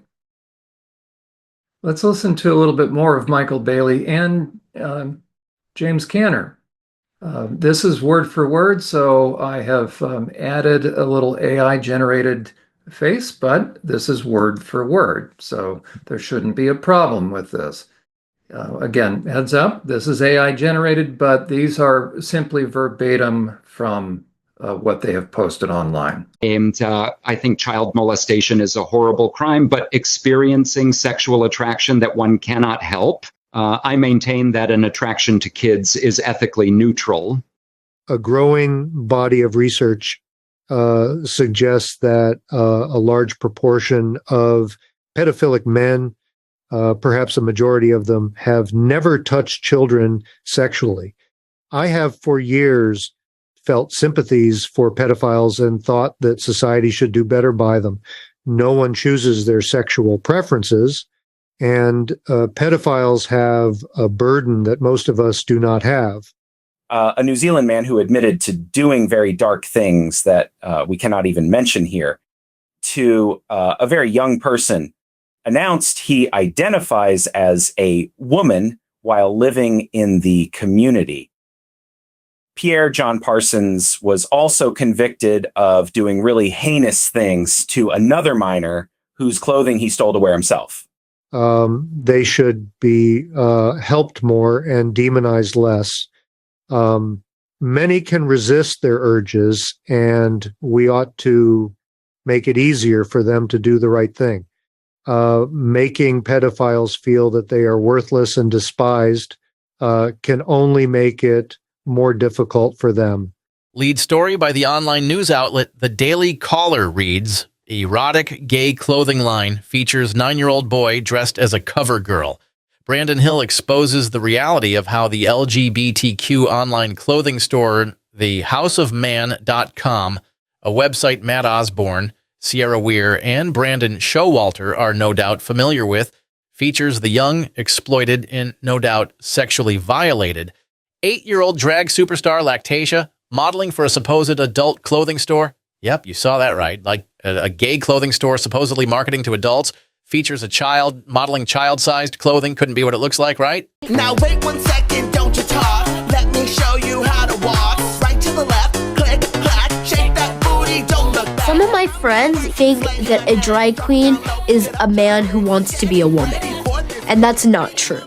Let's listen to a little bit more of Michael Bailey and James Canner. This is word for word, so I have added a little AI-generated face, but this is word for word, so there shouldn't be a problem with this. Again, heads up, this is AI-generated, but these are simply verbatim from what they have posted online. And I think child molestation is a horrible crime, but experiencing sexual attraction that one cannot help, I maintain that an attraction to kids is ethically neutral. A growing body of research suggests that a large proportion of pedophilic men, perhaps a majority of them, have never touched children sexually. I have for years felt sympathies for pedophiles and thought that society should do better by them. No one chooses their sexual preferences, and pedophiles have a burden that most of us do not have. A New Zealand man who admitted to doing very dark things that we cannot even mention here, to a very young person, announced he identifies as a woman while living in the community. Pierre John Parsons was also convicted of doing really heinous things to another minor whose clothing he stole to wear himself. they should be helped more and demonized less. Many can resist their urges, and we ought to make it easier for them to do the right thing. Making pedophiles feel that they are worthless and despised can only make it more difficult for them. Lead story by the online news outlet The Daily Caller reads, erotic gay clothing line features 9-year-old boy dressed as a cover girl. Brandon Hill exposes the reality of how the LGBTQ online clothing store, the houseofman.com, a website Matt Osborne, Sierra Weir, and Brandon Showalter are no doubt familiar with, features the young, exploited, and no doubt sexually violated. 8-year-old drag superstar Lactatia modeling for a supposed adult clothing store. Yep, you saw that right. Like a gay clothing store supposedly marketing to adults features a child modeling child-sized clothing. Couldn't be what it looks like, right? Now wait 1 second, don't you talk. Let me show you how to walk. Right to the left, click, clack, shake that booty, don't look back. Some of my friends think that a drag queen is a man who wants to be a woman, and that's not true.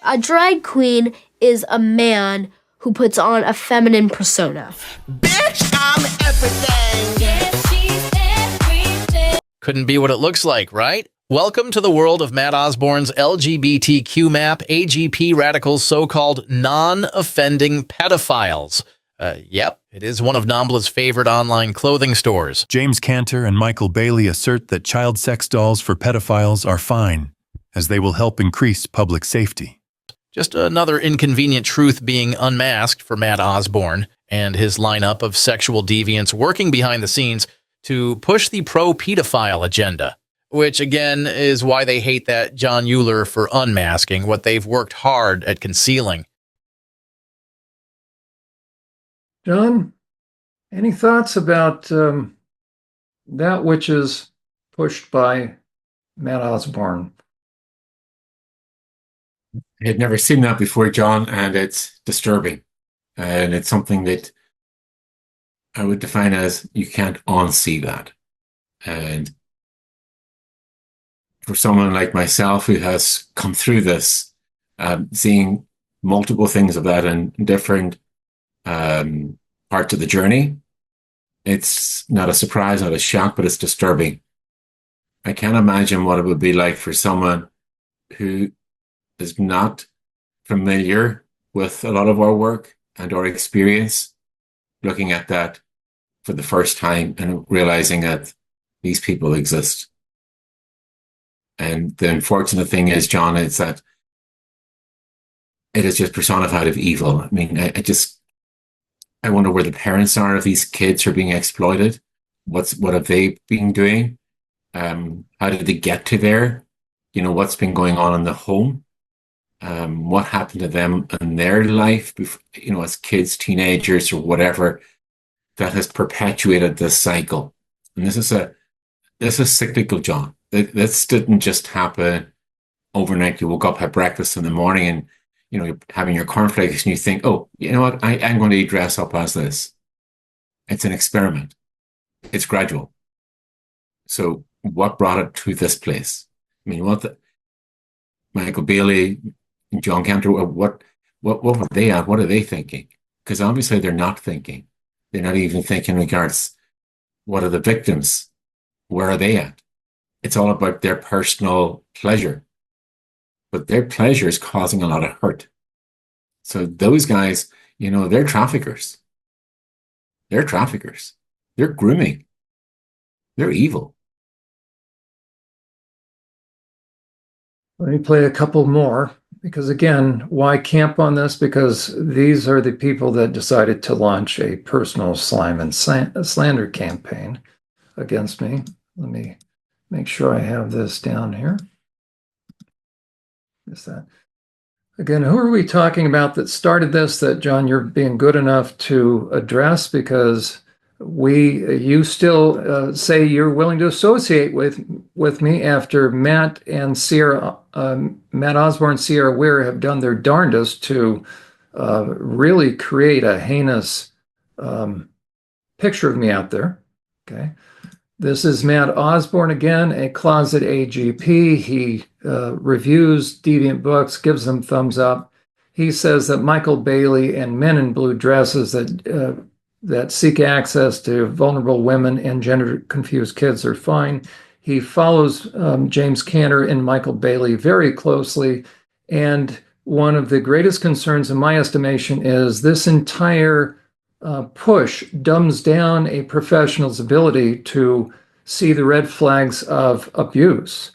A drag queen is a man who puts on a feminine persona. Bitch, I'm everything. Yes, she's everything. Couldn't be what it looks like, right? Welcome to the world of Matt Osborne's LGBTQ map, AGP Radicals' so-called non-offending pedophiles. Yep, it is one of NAMBLA's favorite online clothing stores. James Cantor and Michael Bailey assert that child sex dolls for pedophiles are fine, as they will help increase public safety. Just another inconvenient truth being unmasked for Matt Osborne and his lineup of sexual deviants working behind the scenes to push the pro-pedophile agenda, which again is why they hate that John Uhler for unmasking what they've worked hard at concealing. John, any thoughts about that which is pushed by Matt Osborne? I had never seen that before, John, and it's disturbing. And it's something that I would define as you can't unsee that. And for someone like myself who has come through this, seeing multiple things of that in different parts of the journey, it's not a surprise, not a shock, but it's disturbing. I can't imagine what it would be like for someone who is not familiar with a lot of our work and our experience, looking at that for the first time and realizing that these people exist. And the unfortunate thing is, John, is that it is just personified of evil. I mean, I wonder where the parents are of these kids who are being exploited. What have they been doing? How did they get to there? You know, what's been going on in the home? What happened to them in their life, you know, as kids, teenagers, or whatever, that has perpetuated this cycle. And this is cyclical, John. This didn't just happen overnight. You woke up, had breakfast in the morning, and you know, you're having your cornflakes, and you think, oh, you know what, I'm going to dress up as this. It's an experiment. It's gradual. So what brought it to this place? I mean, Michael Bailey, Jon K, what were they at? What are they thinking? Because obviously they're not thinking. They're not even thinking in regards, what are the victims? Where are they at? It's all about their personal pleasure. But their pleasure is causing a lot of hurt. So those guys, you know, they're traffickers. They're traffickers. They're grooming. They're evil. Let me play a couple more, because again, why camp on this? Because these are the people that decided to launch a personal slime and slander campaign against me. Let me make sure I have this down here. Is that again, who are we talking about that started this, that John, you're being good enough to address? Because you still say you're willing to associate with me after Matt and Sierra, Matt Osborne, Sierra Weir have done their darndest to really create a heinous picture of me out there. Okay. This is Matt Osborne again, a closet AGP. He reviews deviant books, gives them thumbs up. He says that Michael Bailey and men in blue dresses that seek access to vulnerable women and gender-confused kids are fine. He follows James Cantor and Michael Bailey very closely, and one of the greatest concerns in my estimation is this entire push dumbs down a professional's ability to see the red flags of abuse.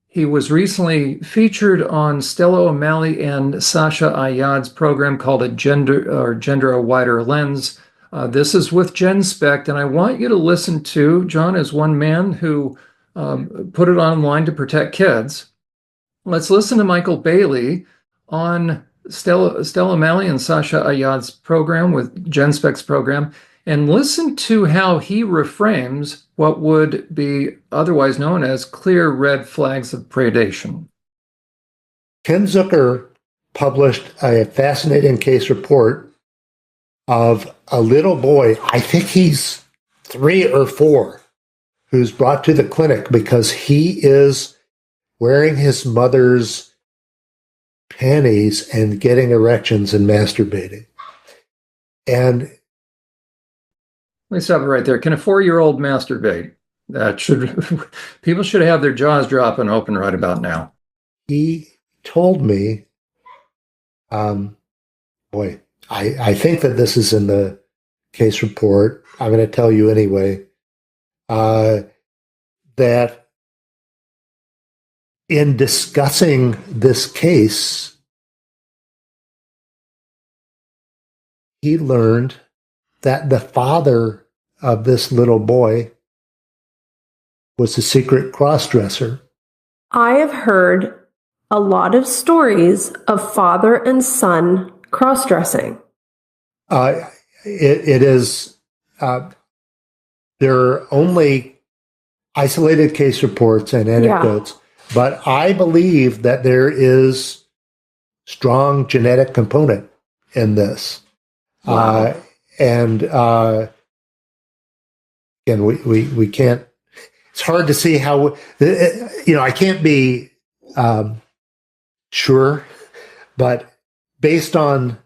He was recently featured on Stella O'Malley and Sasha Ayad's program called Gender a Wider Lens. This is with Jen Specht, and I want you to listen to John as one man who put it online to protect kids. Let's listen to Michael Bailey on Stella O'Malley and Sasha Ayad's program with Jen Specht's program, and listen to how he reframes what would be otherwise known as clear red flags of predation. Ken Zucker published a fascinating case report of a little boy, I think he's 3 or 4, who's brought to the clinic because he is wearing his mother's panties and getting erections and masturbating. And let me stop it right there. Can a 4-year-old masturbate? People should have their jaws dropping open right about now. He told me, I think that this is in the case report. I'm going to tell you anyway, that in discussing this case, he learned that the father of this little boy was a secret cross-dresser. I have heard a lot of stories of father and son cross-dressing. It is, there are only isolated case reports and anecdotes, but I believe that there is strong genetic component in this. Wow. And again, we can't, it's hard to see how, I can't be sure, but based on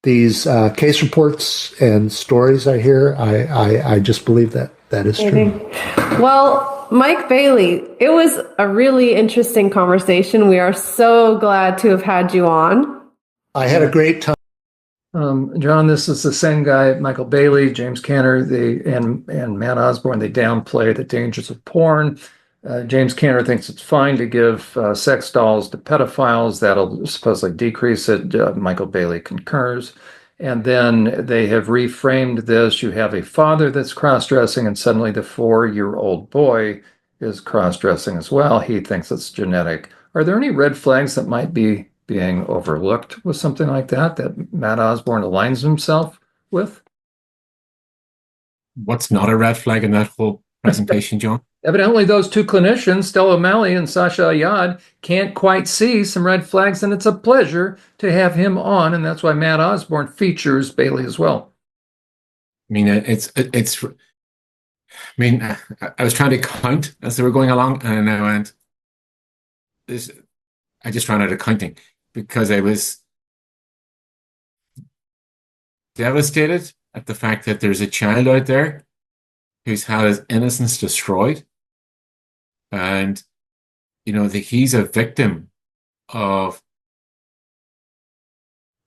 these case reports and stories I hear, I just believe that is true. Well, Mike Bailey, it was a really interesting conversation. We are so glad to have had you on. I had a great time. John, this is the same guy, Michael Bailey, James Cantor, and Matt Osborne. They downplay the dangers of porn. James Cantor thinks it's fine to give sex dolls to pedophiles. That'll supposedly decrease it. Michael Bailey concurs. And then they have reframed this. You have a father that's cross-dressing, and suddenly the 4-year-old boy is cross-dressing as well. He thinks it's genetic. Are there any red flags that might be being overlooked with something like that Matt Osborne aligns himself with? What's not a red flag in that whole presentation, John? Evidently, those two clinicians, Stella O'Malley and Sasha Ayad, can't quite see some red flags, and it's a pleasure to have him on, and that's why Matt Osborne features Bailey as well. I mean, I was trying to count as they were going along, and I went, I just ran out of counting because I was devastated at the fact that there's a child out there who's had his innocence destroyed. And, that he's a victim of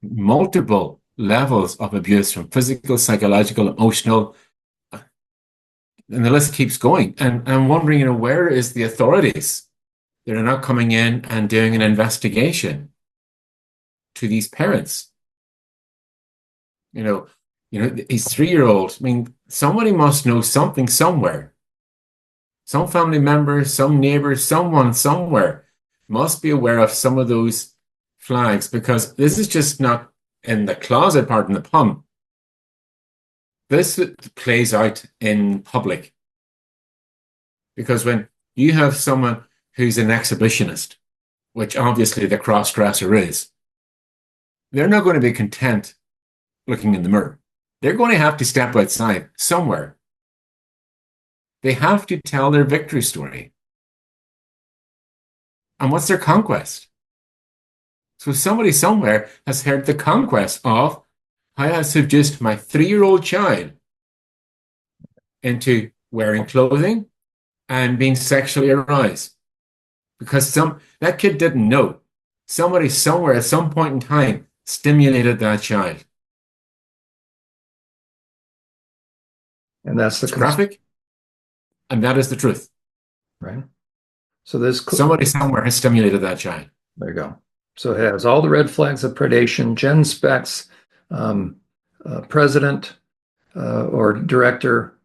multiple levels of abuse, from physical, psychological, emotional, and the list keeps going. And I'm wondering, where is the authorities that are not coming in and doing an investigation to these parents? He's 3-year-old. I mean, somebody must know something somewhere. Some family member, some neighbor, someone somewhere must be aware of some of those flags, because this is just not in the closet, pardon the pun. This plays out in public. Because when you have someone who's an exhibitionist, which obviously the cross-dresser is, they're not going to be content looking in the mirror. They're going to have to step outside somewhere They have to tell their victory story. And what's their conquest? So somebody somewhere has heard the conquest of how I seduced my 3-year-old child into wearing clothing and being sexually aroused. Because that kid didn't know. Somebody somewhere at some point in time stimulated that child. And that's the graphic, and that is the truth. Right. So this somebody somewhere has stimulated that child. There you go. So it has all the red flags of predation. Gen Specs, president or director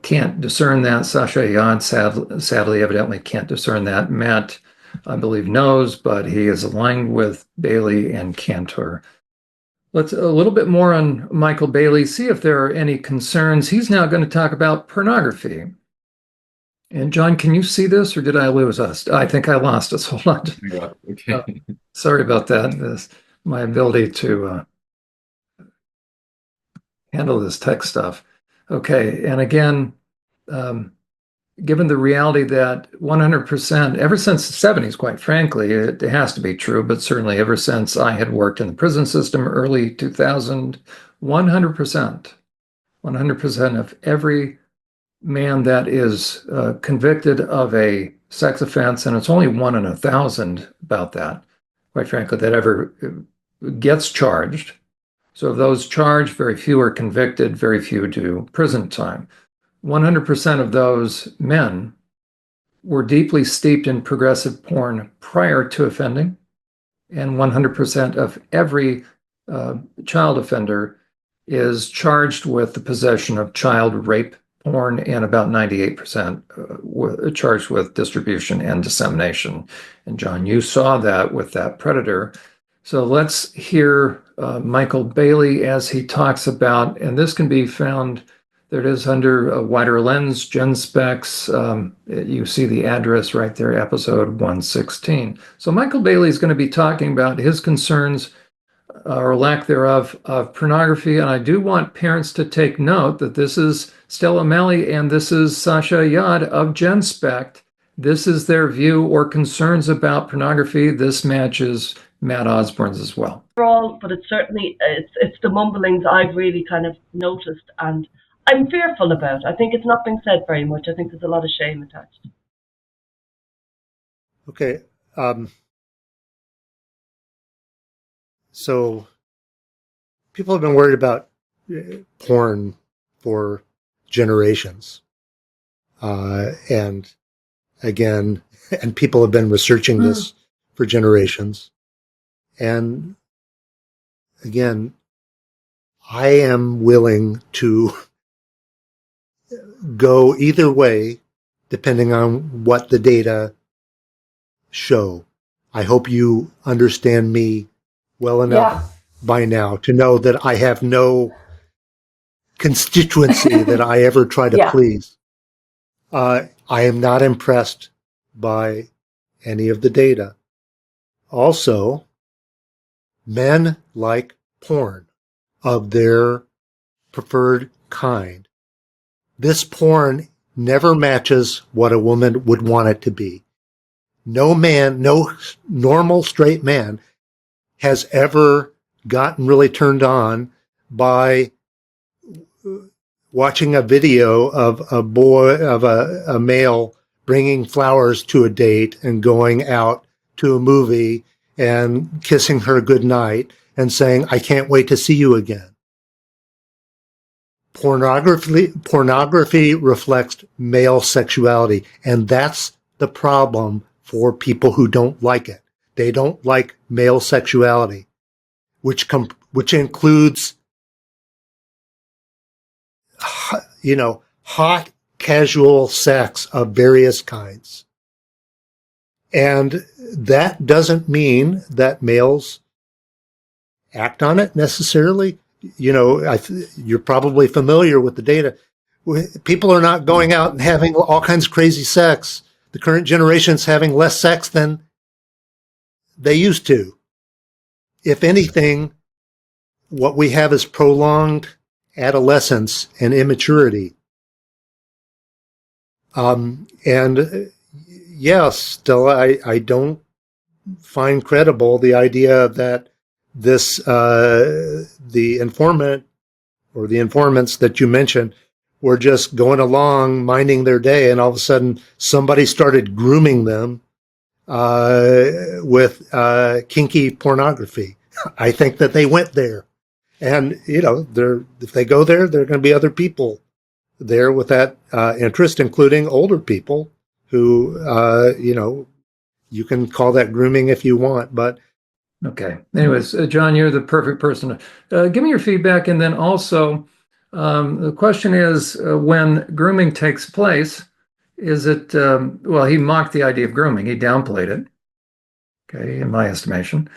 can't discern that. Sasha Yad sadly, evidently can't discern that. Matt, I believe, knows, but he is aligned with Bailey and Cantor. Let's a little bit more on Michael Bailey, see if there are any concerns. He's now going to talk about pornography. And John, can you see this, or did I lose us? I think I lost us. Hold on. Yeah, okay. Sorry about that. My ability to handle this tech stuff. Okay, and again, given the reality that 100%, ever since the 70s, quite frankly, it has to be true, but certainly ever since I had worked in the prison system, early 2000, 100% of every man that is convicted of a sex offense, and it's only 1 in 1,000 about that, quite frankly, that ever gets charged. So of those charged, very few are convicted, very few do prison time. 100% of those men were deeply steeped in progressive porn prior to offending, and 100% of every child offender is charged with the possession of child rape porn, and about 98% charged with distribution and dissemination. And John, you saw that with that predator. So let's hear Michael Bailey as he talks about, and this can be found, there it is under a wider lens, Gen Specs. You see the address right there, episode 116. So Michael Bailey is going to be talking about his concerns or lack thereof of pornography. And I do want parents to take note that this is Stella O'Malley and this is Sasha Yad of Gen Spec. This is their view or concerns about pornography. This matches Matt Osborne's as well. But it's certainly, it's the mumblings I've really kind of noticed and I'm fearful about. I think it's not being said very much. I think there's a lot of shame attached. Okay. So people have been worried about porn for generations. And again, and people have been researching this for generations. And again, I am willing to go either way, depending on what the data show. I hope you understand me well enough by now to know that I have no constituency that I ever try to please. I am not impressed by any of the data. Also, men like porn of their preferred kind. This porn never matches what a woman would want it to be. No man, no normal straight man has ever gotten really turned on by watching a video of a male bringing flowers to a date and going out to a movie and kissing her goodnight and saying, "I can't wait to see you again." Pornography reflects male sexuality, and that's the problem for people who don't like it. They don't like male sexuality, which includes, hot, casual sex of various kinds. And that doesn't mean that males act on it necessarily. You're probably familiar with the data. People are not going out and having all kinds of crazy sex. The current generation's having less sex than they used to. If anything, what we have is prolonged adolescence and immaturity. And yes, Stella, I don't find credible the idea that the informant or the informants that you mentioned were just going along minding their day, and all of a sudden somebody started grooming them with kinky pornography. I think that they went there, and if they go there, there are going to be other people there with that interest, including older people who you can call that grooming if you want, but. Okay. Anyways, John, you're the perfect person. Give me your feedback. And then also, the question is, when grooming takes place, is it, well, he mocked the idea of grooming. He downplayed it, okay, in my estimation.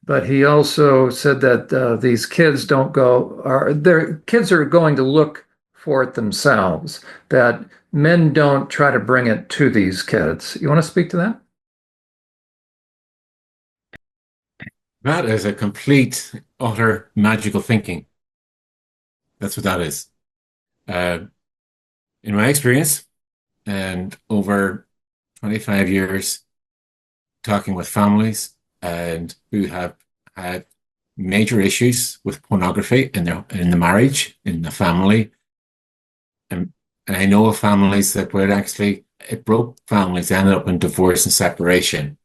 But he also said that these kids their kids are going to look for it themselves, that men don't try to bring it to these kids. You want to speak to that? That is a complete, utter magical thinking. That's what that is. In my experience, and over 25 years talking with families and who have had major issues with pornography in the marriage, in the family, and I know of families that were actually, it broke families, ended up in divorce and separation,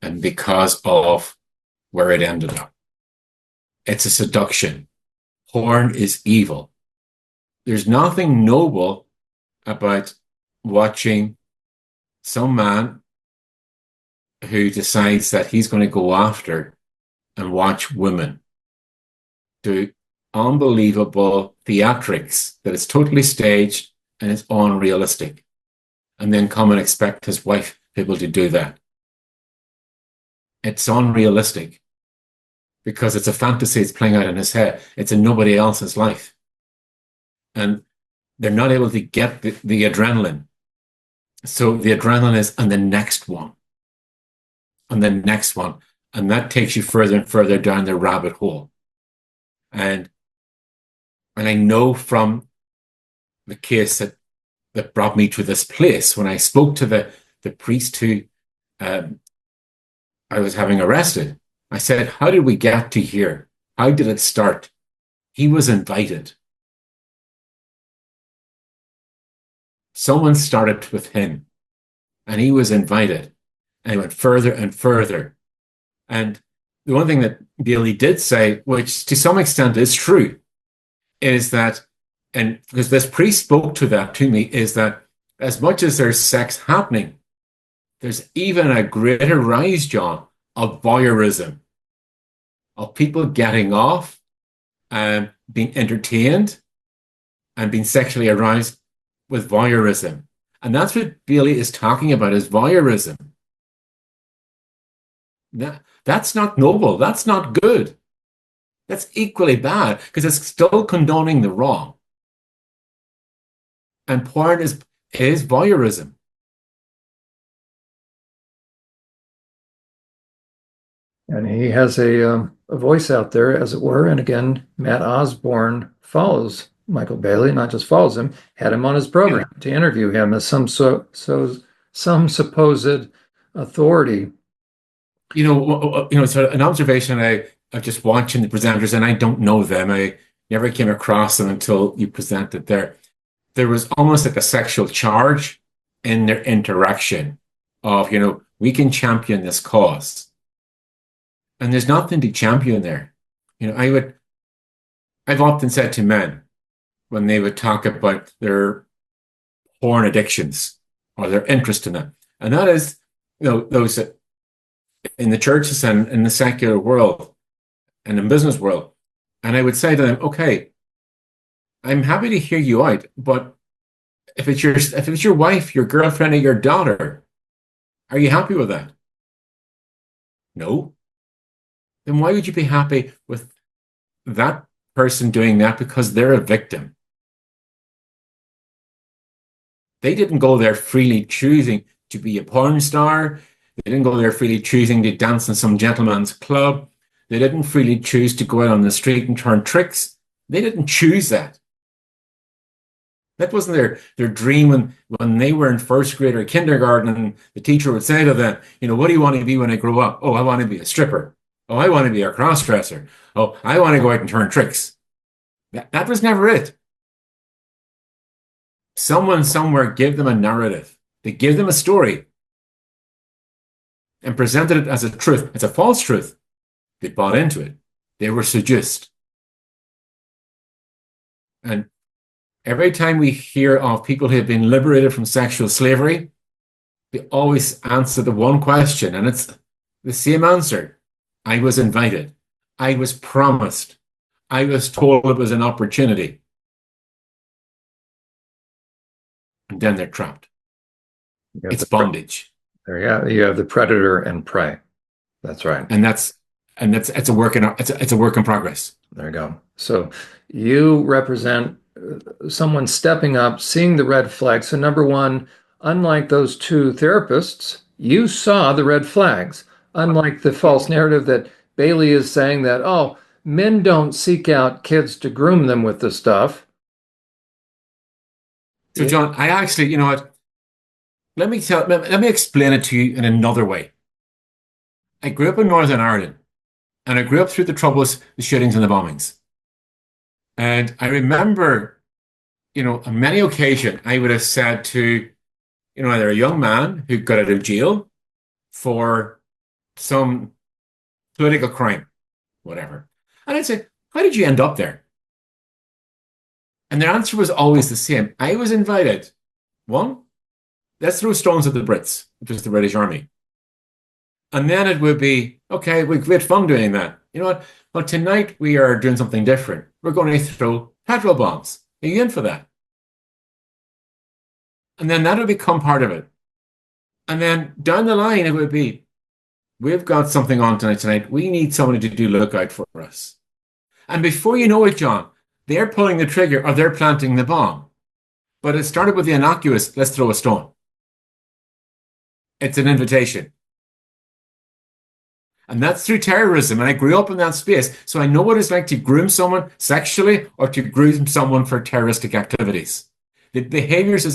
and because of where it ended up. It's a seduction. Porn is evil. There's nothing noble about watching some man who decides that he's going to go after and watch women do unbelievable theatrics that is totally staged and it's unrealistic, and then come and expect his wife to be able to do that. It's unrealistic because it's a fantasy it's playing out in his head. It's in nobody else's life. And they're not able to get the adrenaline. So the adrenaline is on the next one, on the next one. And that takes you further and further down the rabbit hole. And I know from the case that brought me to this place, when I spoke to the priest who I was having arrested, I said, how did we get to here? How did it start? He was invited. Someone started with him, and he was invited, and he went further and further. And the one thing that Bailey did say, which to some extent is true, is that, and because this priest spoke to that to me, is that as much as there's sex happening, there's even a greater rise, John, of voyeurism, of people getting off and being entertained and being sexually aroused with voyeurism. And that's what Bailey is talking about, is voyeurism. That's not noble. That's not good. That's equally bad because it's still condoning the wrong. And porn is voyeurism. And he has a voice out there, as it were. And again, Matt Osborne follows Michael Bailey, not just follows him, had him on his program to interview him as some supposed authority. It's an observation of just watching the presenters, and I don't know them. I never came across them until you presented there. There was almost like a sexual charge in their interaction of, we can champion this cause. And there's nothing to champion there. I've often said to men when they would talk about their porn addictions or their interest in it, and that is, those that in the churches and in the secular world and in business world. And I would say to them, okay, I'm happy to hear you out, but if it's your wife, your girlfriend, or your daughter, are you happy with that? No. Then why would you be happy with that person doing that? Because they're a victim. They didn't go there freely choosing to be a porn star. They didn't go there freely choosing to dance in some gentleman's club. They didn't freely choose to go out on the street and turn tricks. They didn't choose that. That wasn't their dream when they were in first grade or kindergarten, and the teacher would say to them, what do you want to be when I grow up? Oh, I want to be a stripper. Oh, I want to be a cross-dresser. Oh, I want to go out and turn tricks. That was never it. Someone somewhere gave them a narrative. They gave them a story and presented it as a truth. It's a false truth. They bought into it. They were seduced. And every time we hear of people who have been liberated from sexual slavery, they always answer the one question, and it's the same answer. I was invited. I was promised. I was told it was an opportunity. And then they're trapped. It's bondage. There you have the predator and prey. That's right. And it's a work in progress. There you go. So you represent someone stepping up, seeing the red flag. So number one, unlike those two therapists, you saw the red flags. Unlike the false narrative that Bailey is saying that, oh, men don't seek out kids to groom them with the stuff. So John, I actually, you know what? Let me explain it to you in another way. I grew up in Northern Ireland, and I grew up through the troubles, the shootings and the bombings. And I remember, on many occasions, I would have said to, either a young man who got out of jail for some political crime, whatever. And I'd say, how did you end up there? And their answer was always the same. I was invited. One, let's throw stones at the Brits, which was the British Army. And then it would be, okay, we had fun doing that. You know what? Well, tonight we are doing something different. We're going to throw petrol bombs. Are you in for that? And then that would become part of it. And then down the line, it would be, we've got something on tonight. We need somebody to do lookout for us. And before you know it, John, they're pulling the trigger or they're planting the bomb. But it started with the innocuous, let's throw a stone. It's an invitation. And that's through terrorism. And I grew up in that space. So I know what it's like to groom someone sexually or to groom someone for terroristic activities. The behaviors are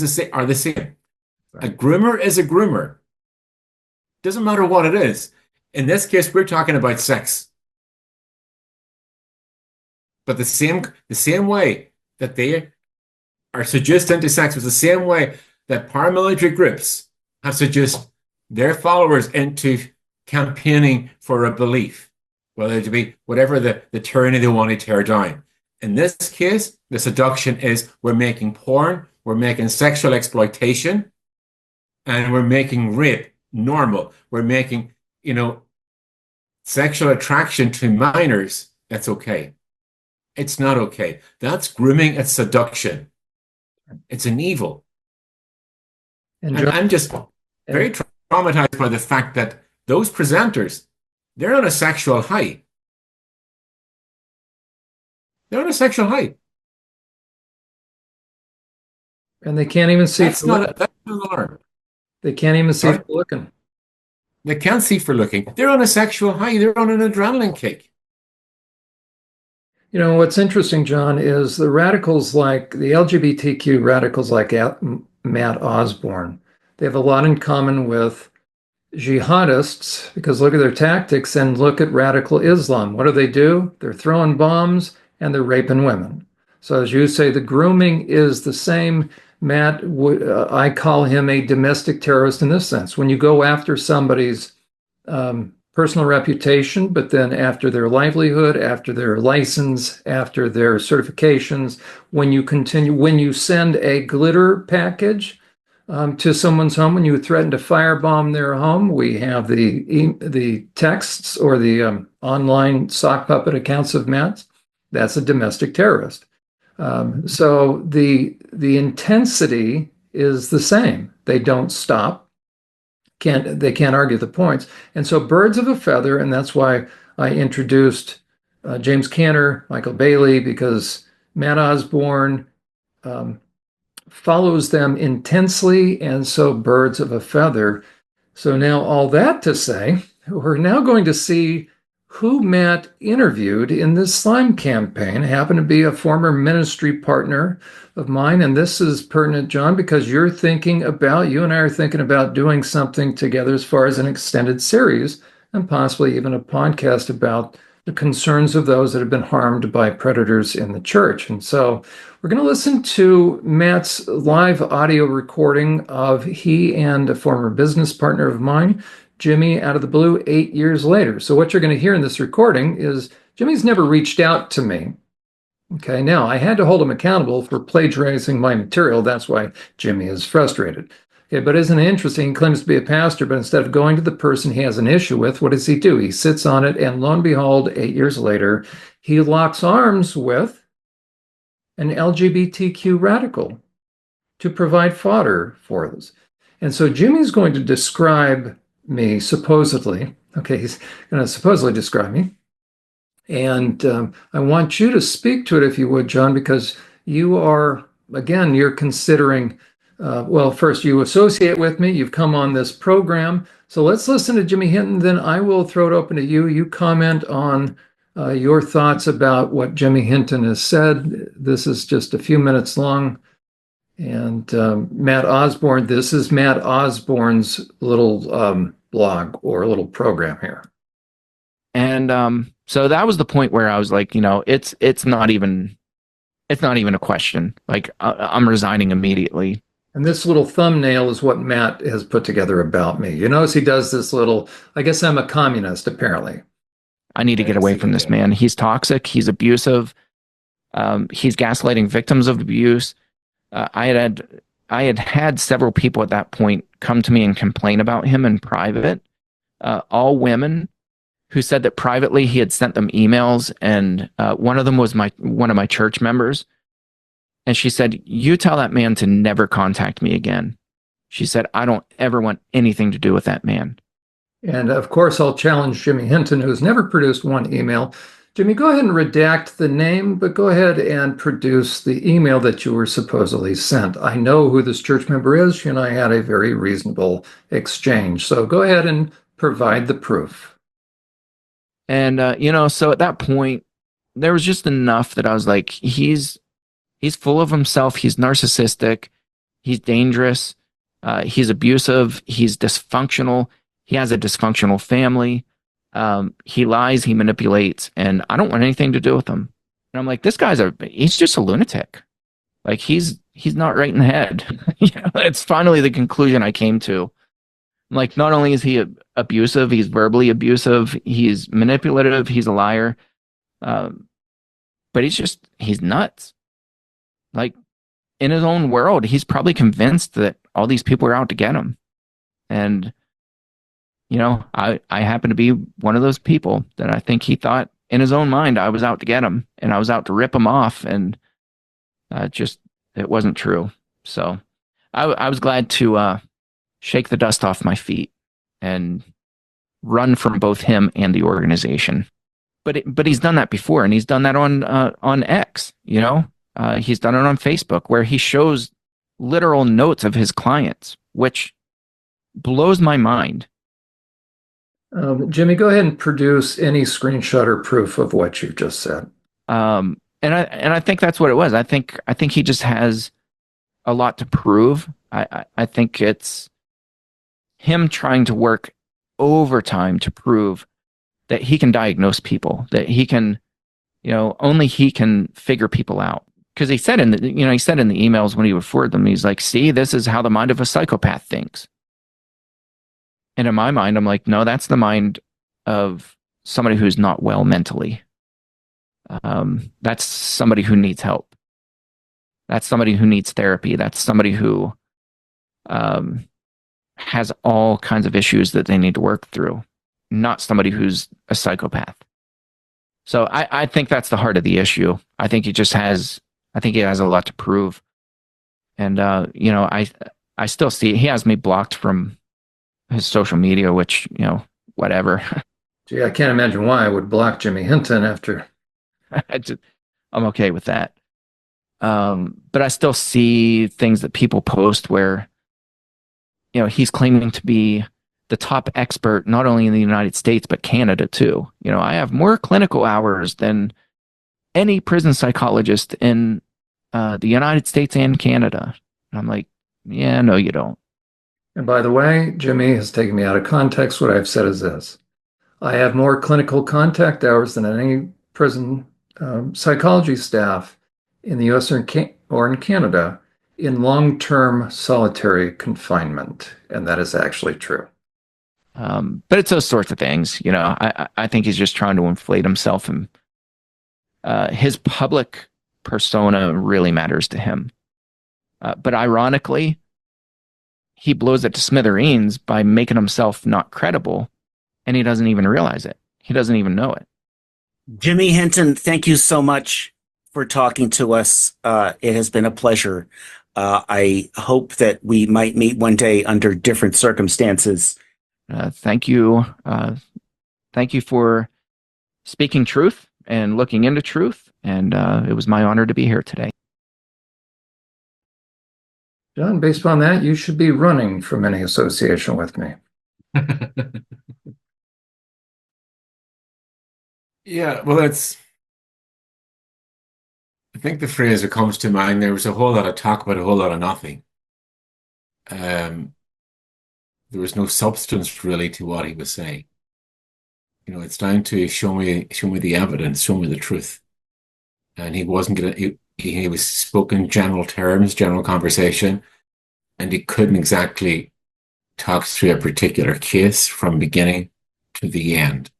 the same. Right. A groomer is a groomer. Doesn't matter what it is. In this case, we're talking about sex. But the same way that they are seduced into sex was the same way that paramilitary groups have seduced their followers into campaigning for a belief, whether it be whatever the tyranny they want to tear down. In this case, the seduction is we're making porn, we're making sexual exploitation, and we're making rape normal. We're making, sexual attraction to minors. That's okay. It's not okay. That's grooming. It's seduction. It's an evil. And I'm just very traumatized by the fact that those presenters, they're on a sexual high. They're on a sexual high. And they can't even see that's not an alarm. They can't even see for looking. They can't see for looking. They're on a sexual high. They're on an adrenaline kick. What's interesting, John, is the radicals like the LGBTQ radicals like Matt Osborne. They have a lot in common with jihadists because look at their tactics and look at radical Islam. What do? They're throwing bombs and they're raping women. So as you say, the grooming is the same. Matt, I call him a domestic terrorist in this sense. When you go after somebody's personal reputation, but then after their livelihood, after their license, after their certifications, when you send a glitter package to someone's home, when you threaten to firebomb their home, we have the texts or the online sock puppet accounts of Matt. That's a domestic terrorist. So the intensity is the same. They don't stop. They can't argue the points. And so birds of a feather, and that's why I introduced James Cantor, Michael Bailey, because Matt Osborne follows them intensely, and so birds of a feather. So now all that to say, we're now going to see who Matt interviewed in this slime campaign happened to be a former ministry partner of mine. And this is pertinent, John, because you and I are thinking about doing something together as far as an extended series and possibly even a podcast about the concerns of those that have been harmed by predators in the church. And so we're going to listen to Matt's live audio recording of he and a former business partner of mine, Jimmy, out of the blue 8 years later. So what you're going to hear in this recording is Jimmy's never reached out to me. Okay, now I had to hold him accountable for plagiarizing my material. That's why Jimmy is frustrated. Okay, but isn't it interesting? He claims to be a pastor, but instead of going to the person he has an issue with, what does he do? He sits on it, and lo and behold, 8 years later, he locks arms with an LGBTQ radical to provide fodder for this. And so Jimmy's going to describe me, supposedly. Okay, he's going to supposedly describe me. And I want you to speak to it, if you would, John, because you're considering, first, you associate with me. You've come on this program. So let's listen to Jimmy Hinton. Then I will throw it open to you. You comment on your thoughts about what Jimmy Hinton has said. This is just a few minutes long. And Matt Osborne, this is Matt Osborne's little blog or a little program here. And so that was the point where I was like, it's not even a question. Like I'm resigning immediately. And this little thumbnail is what Matt has put together about me. You notice he does this little, I guess I'm a communist, apparently. I need to get away from this man. He's toxic. He's abusive. He's gaslighting victims of abuse. I had several people at that point come to me and complain about him in private, all women who said that privately he had sent them emails, and one of them was one of my church members. And she said, "You tell that man to never contact me again." She said, "I don't ever want anything to do with that man." And of course, I'll challenge Jimmy Hinton, who's never produced one email. Jimmy, go ahead and redact the name, but go ahead and produce the email that you were supposedly sent. I know who this church member is. You and I had a very reasonable exchange. So go ahead and provide the proof. And, so at that point, there was just enough that I was like, he's full of himself. He's narcissistic. He's dangerous. He's abusive. He's dysfunctional. He has a dysfunctional family. He lies, he manipulates, and I don't want anything to do with him. And I'm like, this he's just a lunatic. Like he's not right in the head. It's finally the conclusion I came to. Like, not only is he abusive, he's verbally abusive, he's manipulative, he's a liar. But he's nuts. Like, in his own world, he's probably convinced that all these people are out to get him. And I happen to be one of those people that I think he thought in his own mind I was out to get him and I was out to rip him off, and it wasn't true. So I was glad to shake the dust off my feet and run from both him and the organization. But he's done that before, and he's done that on X. He's done it on Facebook, where he shows literal notes of his clients, which blows my mind. Jimmy, go ahead and produce any screenshot or proof of what you've just said. And I think that's what it was. I think he just has a lot to prove. I think it's him trying to work overtime to prove that he can diagnose people, that he can, only he can figure people out. Because he said in the emails when he would forward them, he's like, "See, this is how the mind of a psychopath thinks." And in my mind, I'm like, no, that's the mind of somebody who's not well mentally. That's somebody who needs help. That's somebody who needs therapy. That's somebody who has all kinds of issues that they need to work through, not somebody who's a psychopath. So I think that's the heart of the issue. I think he has a lot to prove. And, I still see, he has me blocked from his social media, which, whatever. Gee, I can't imagine why I would block Jimmy Hinton after. I'm okay with that. But I still see things that people post where, he's claiming to be the top expert, not only in the United States, but Canada too. I have more clinical hours than any prison psychologist in the United States and Canada. And I'm like, yeah, no, you don't. And by the way, Jimmy has taken me out of context. What I've said is this: I have more clinical contact hours than any prison psychology staff in the US or in Canada in long-term solitary confinement. And that is actually true. But it's those sorts of things. I think he's just trying to inflate himself, and his public persona really matters to him. But ironically, he blows it to smithereens by making himself not credible, and he doesn't even realize it. He doesn't even know it. Jimmy Hinton, thank you so much for talking to us. It has been a pleasure. I hope that we might meet one day under different circumstances. Thank you. Thank you for speaking truth and looking into truth. And it was my honor to be here today. John, based upon that, you should be running from any association with me. Yeah, well, I think the phrase that comes to mind, there was a whole lot of talk about a whole lot of nothing. There was no substance really to what he was saying. It's down to show me the evidence, show me the truth. And he wasn't gonna. He was spoken general terms, general conversation, and he couldn't exactly talk through a particular case from beginning to the end.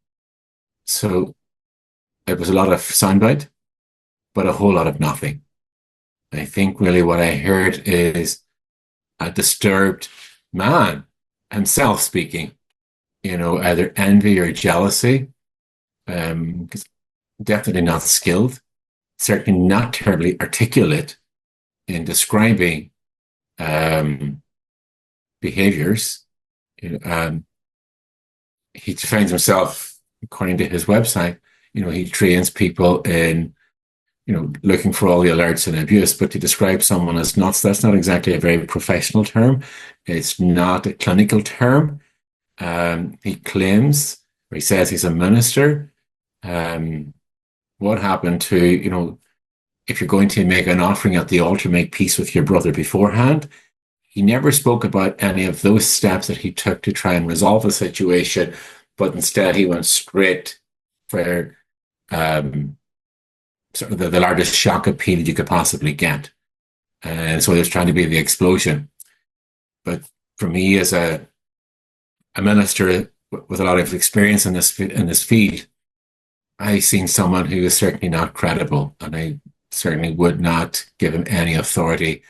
So it was a lot of soundbite, but a whole lot of nothing. I think really what I heard is a disturbed man himself speaking, either envy or jealousy, definitely not skilled, certainly not terribly articulate in describing behaviors. He defines himself, according to his website, he trains people in, looking for all the alerts and abuse, but to describe someone as nuts, that's not exactly a very professional term. It's not a clinical term. He claims, or he says he's a minister. What happened to, if you're going to make an offering at the altar, make peace with your brother beforehand? He never spoke about any of those steps that he took to try and resolve a situation, but instead he went straight for sort of the largest shock appeal you could possibly get. And so there's trying to be the explosion. But for me, as a minister with a lot of experience in this field, I've seen someone who is certainly not credible, and I certainly would not give him any authority.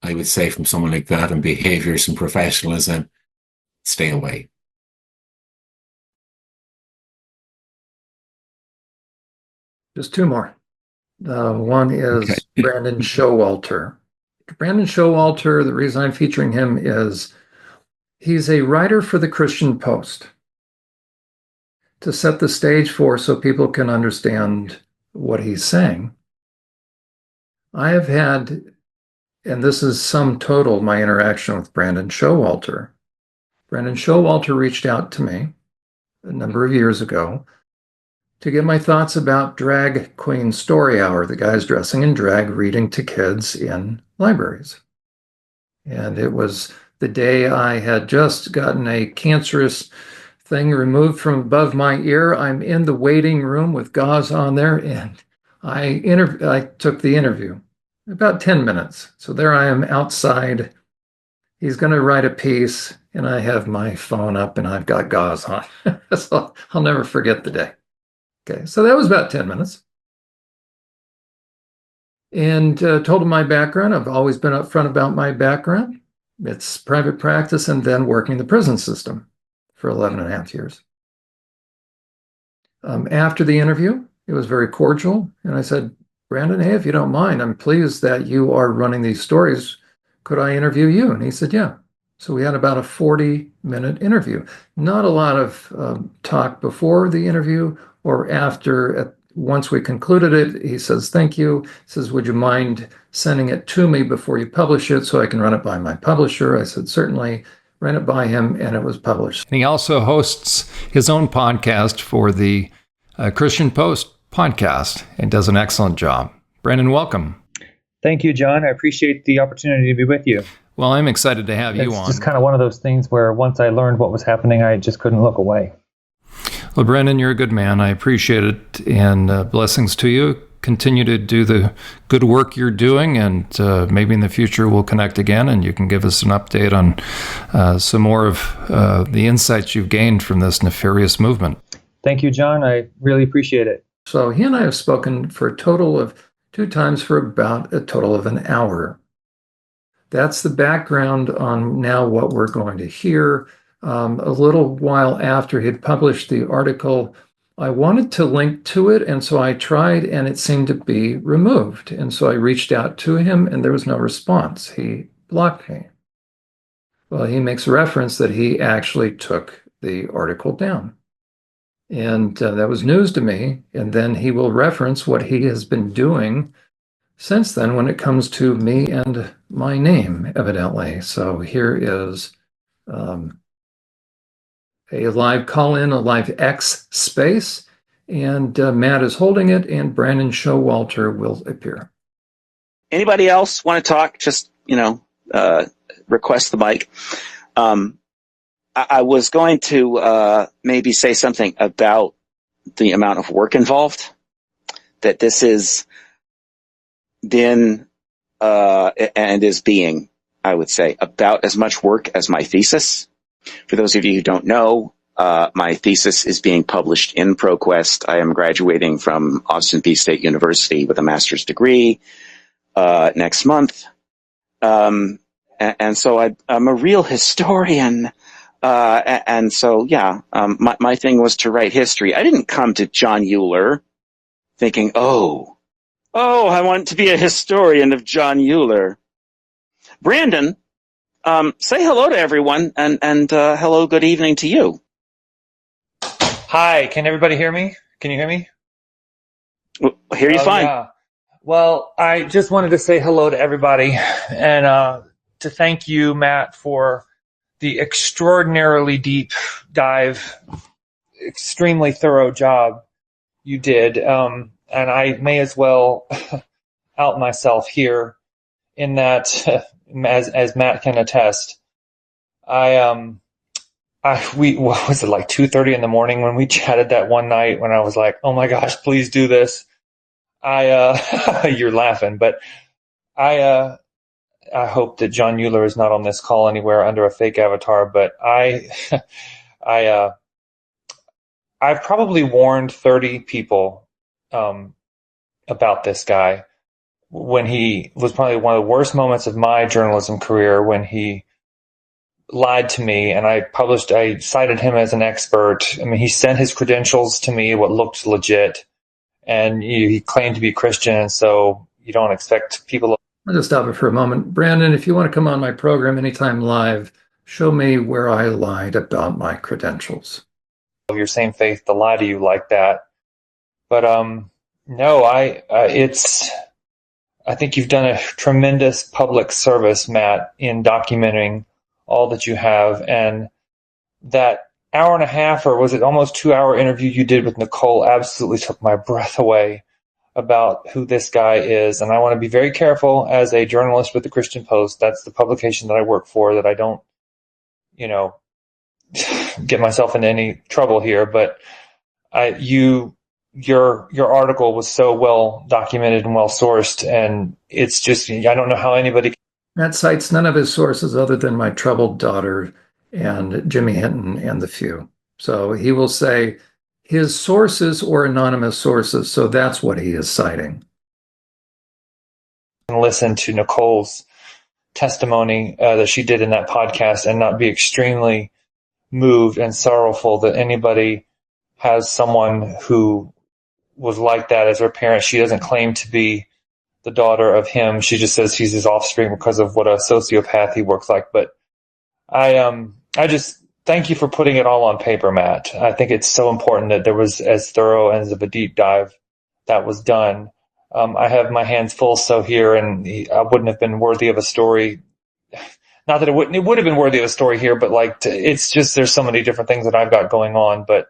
I would say from someone like that, and behaviors and professionalism, stay away. Just two more. One is Brandon Showalter. Brandon Showalter, the reason I'm featuring him is he's a writer for the Christian Post. To set the stage for so people can understand what he's saying, I have had, and this is sum total, my interaction with Brandon Showalter. Brandon Showalter reached out to me a number of years ago to get my thoughts about Drag Queen Story Hour, the guys dressing in drag reading to kids in libraries. And it was the day I had just gotten a cancerous thing removed from above my ear. I'm in the waiting room with gauze on there, and I took the interview. About 10 minutes. So there I am outside. He's going to write a piece, and I have my phone up, and I've got gauze on. So I'll never forget the day. Okay, so that was about 10 minutes. And told him my background. I've always been upfront about my background. It's private practice and then working the prison system for 11 and a half years. After the interview, it was very cordial. And I said, Brandon, hey, if you don't mind, I'm pleased that you are running these stories. Could I interview you? And he said, yeah. So we had about a 40-minute interview. Not a lot of talk before the interview or after. Once we concluded it, he says, thank you. He says, would you mind sending it to me before you publish it so I can run it by my publisher? I said, certainly. ran it by him, and it was published. And he also hosts his own podcast for the Christian Post podcast and does an excellent job. Brandon, welcome. Thank you, John. I appreciate the opportunity to be with you. Well, I'm excited to have you on. It's just kind of one of those things where once I learned what was happening, I just couldn't look away. Well, Brandon, you're a good man. I appreciate it, and blessings to you. Continue to do the good work you're doing, and maybe in the future we'll connect again and you can give us an update on some more of the insights you've gained from this nefarious movement. Thank you, John. I really appreciate it. So he and I have spoken for a total of 2 times for about a total of an hour. That's the background on now what we're going to hear. A little while after he'd published the article, I wanted to link to it, and so I tried, and it seemed to be removed. And so I reached out to him, and there was no response. He blocked me. Well, he makes reference that he actually took the article down. And that was news to me. And then he will reference what he has been doing since then when it comes to me and my name, evidently. So here is a live call-in, a live X space, and Matt is holding it, and Brandon Showalter will appear. Anybody else want to talk? Just, request the mic. I was going to maybe say something about the amount of work involved, that this has been and is being, I would say, about as much work as my thesis. For those of you who don't know, my thesis is being published in ProQuest. I am graduating from Austin Peay State University with a master's degree next month. And so I'm a real historian. And so, my thing was to write history. I didn't come to John Uhler thinking, oh, I want to be a historian of John Uhler. Brandon, say hello to everyone, and hello, good evening to you. Hi, can everybody hear me? Can you hear me? Hear you fine. Yeah. Well, I just wanted to say hello to everybody, and to thank you, Matt, for the extraordinarily deep dive, extremely thorough job you did. And I may as well out myself here in that, as Matt can attest, what was it, like 2:30 in the morning when we chatted that one night when I was like, oh my gosh, please do this. You're laughing, but I hope that John Uhler is not on this call anywhere under a fake avatar, but I've probably warned 30 people about this guy when he was probably one of the worst moments of my journalism career, when he lied to me, and I cited him as an expert. I mean, he sent his credentials to me, what looked legit, and he claimed to be Christian, and so you don't expect people. I'll just stop it for a moment. Brandon, if you want to come on my program anytime live, show me where I lied about my credentials. Your same faith to lie to you like that. But no, I think you've done a tremendous public service, Matt, in documenting all that you have. And that hour and a half, or was it almost 2-hour interview you did with Nicole absolutely took my breath away about who this guy is. And I want to be very careful as a journalist with the Christian Post. That's the publication that I work for, that I don't, get myself into any trouble here. But your article was so well documented and well sourced, and it's just, I don't know how anybody. Matt cites none of his sources other than my troubled daughter and Jimmy Hinton and the few. So he will say his sources or anonymous sources. So that's what he is citing. Listen to Nicole's testimony that she did in that podcast and not be extremely moved and sorrowful that anybody has someone who was like that as her parent. She doesn't claim to be the daughter of him. She just says he's his offspring because of what a sociopath he works like. But I just thank you for putting it all on paper, Matt. I think it's so important that there was as thorough and as of a deep dive that was done. I have my hands full so here, and I wouldn't have been worthy of a story not that it would have been worthy of a story here, but like, it's just, there's so many different things that I've got going on, but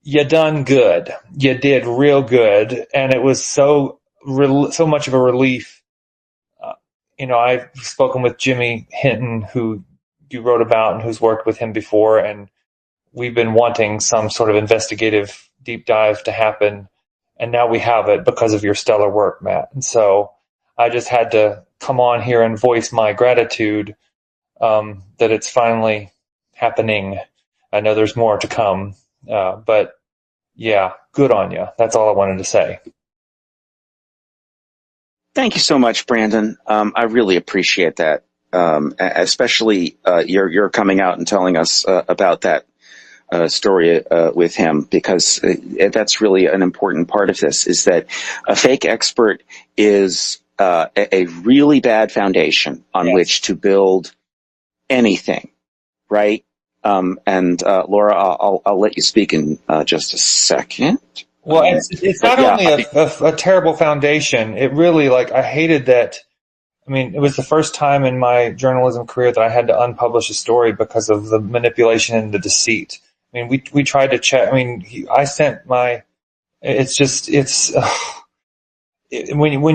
you done good. You did real good. And it was so much of a relief. I've spoken with Jimmy Hinton, who you wrote about and who's worked with him before. And we've been wanting some sort of investigative deep dive to happen. And now we have it because of your stellar work, Matt. And so I just had to come on here and voice my gratitude that it's finally happening. I know there's more to come, but yeah, good on you. That's all I wanted to say. Thank you so much, Brandon. I really appreciate that, especially your coming out and telling us about that story with him, because that's really an important part of this, is that a fake expert is a really bad foundation on which to build anything, right? And Laura, I'll let you speak in just a second. Well, it's not only a terrible foundation. It really, I hated that. I mean, it was the first time in my journalism career that I had to unpublish a story because of the manipulation and the deceit. I mean, we tried to check. I mean, I sent my. When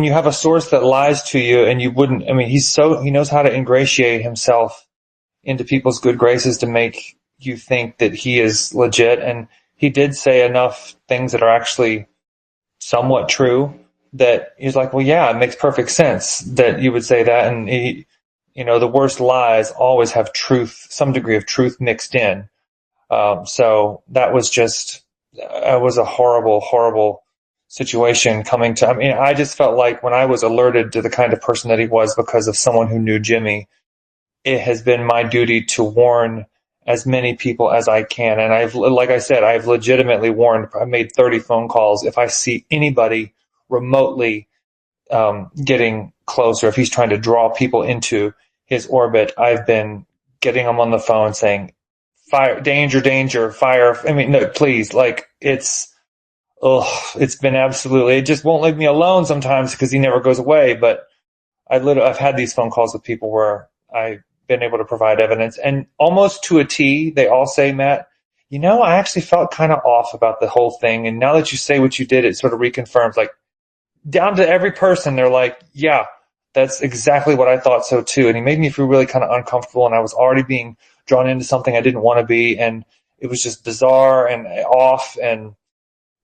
you have a source that lies to you and you wouldn't. I mean, he knows how to ingratiate himself into people's good graces to make you think that he is legit. And he did say enough things that are actually somewhat true that he's like, well, yeah, it makes perfect sense that you would say that. And the worst lies always have truth, some degree of truth mixed in. So that was a horrible, horrible situation coming to, I mean, I just felt like when I was alerted to the kind of person that he was because of someone who knew Jimmy, it has been my duty to warn as many people as I can. And I've legitimately warned. I've made 30 phone calls. If I see anybody remotely getting closer, if he's trying to draw people into his orbit, I've been getting them on the phone saying, fire, danger, fire. I mean, no, please, it's been absolutely, it just won't leave me alone sometimes because he never goes away. But I've had these phone calls with people where I've been able to provide evidence, and almost to a T, they all say, Matt, I actually felt kind of off about the whole thing. And now that you say what you did, it sort of reconfirms, down to every person, they're like, yeah, that's exactly what I thought so too. And he made me feel really kind of uncomfortable, and I was already being drawn into something I didn't want to be. And it was just bizarre and off. And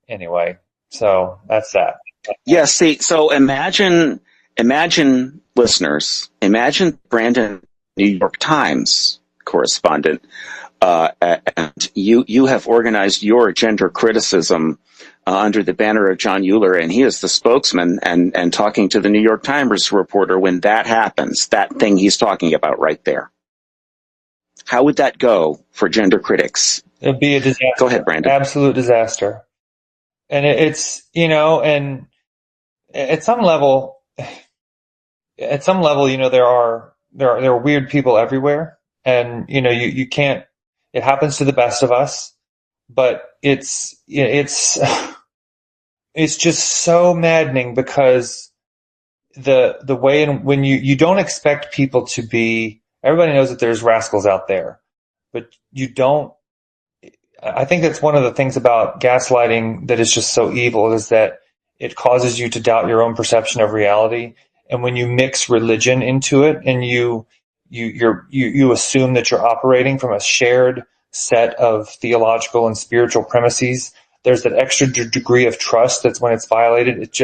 anyway, so that's that. Yeah, see, so imagine listeners, imagine Brandon, New York Times correspondent, and you have organized your gender criticism under the banner of John Uhler, and he is the spokesman and talking to the New York Times reporter when that happens, that thing he's talking about right there. How would that go for gender critics? It'd be a disaster. Go ahead, Brandon. Absolute disaster. And it's, and at some level, there are weird people everywhere, and you can't. It happens to the best of us, but it's just so maddening because the way when you don't expect people to be. Everybody knows that there's rascals out there, but you don't. I think that's one of the things about gaslighting that is just so evil, is that it causes you to doubt your own perception of reality. And when you mix religion into it, and you assume that you're operating from a shared set of theological and spiritual premises, there's that extra degree of trust that's when it's violated.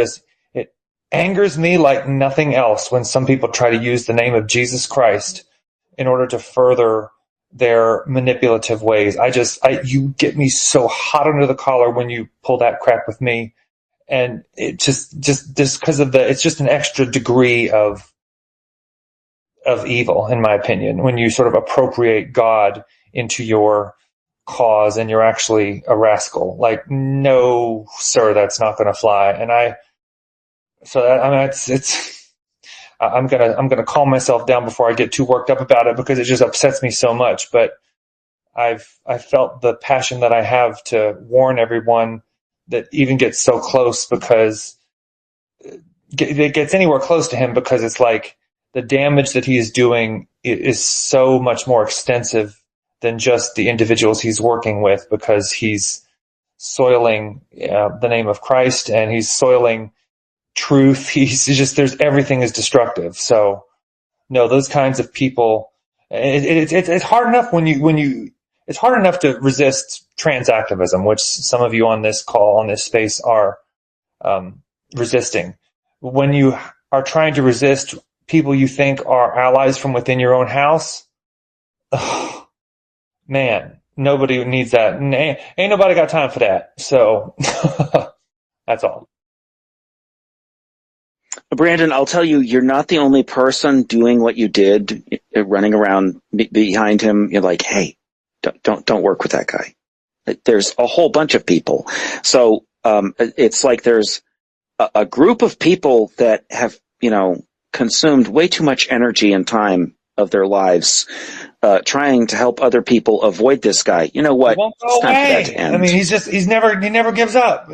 It angers me like nothing else when some people try to use the name of Jesus Christ in order to further their manipulative ways. You get me so hot under the collar when you pull that crap with me. And it just because of it's just an extra degree of evil, in my opinion, when you sort of appropriate God into your cause and you're actually a rascal. No, sir, that's not going to fly. And I'm gonna calm myself down before I get too worked up about it, because it just upsets me so much. But I've felt the passion that I have to warn everyone that even gets so close, because it gets anywhere close to him, because it's like the damage that he is doing is so much more extensive than just the individuals he's working with, because he's soiling the name of Christ, and he's soiling truth. He's just, there's, everything is destructive. So no, those kinds of people, it's hard enough it's hard enough to resist trans activism, which some of you on this call, on this space, are resisting. When you are trying to resist people you think are allies from within your own house, man, nobody needs that. Ain't nobody got time for that. So that's all. Brandon, I'll tell you, you're not the only person doing what you did, running around behind him. You're like, hey, don't work with that guy. There's a whole bunch of people. So it's like there's a group of people that have, consumed way too much energy and time of their lives trying to help other people avoid this guy. You know what? It won't go It's time for that away. to end. I mean, he never gives up.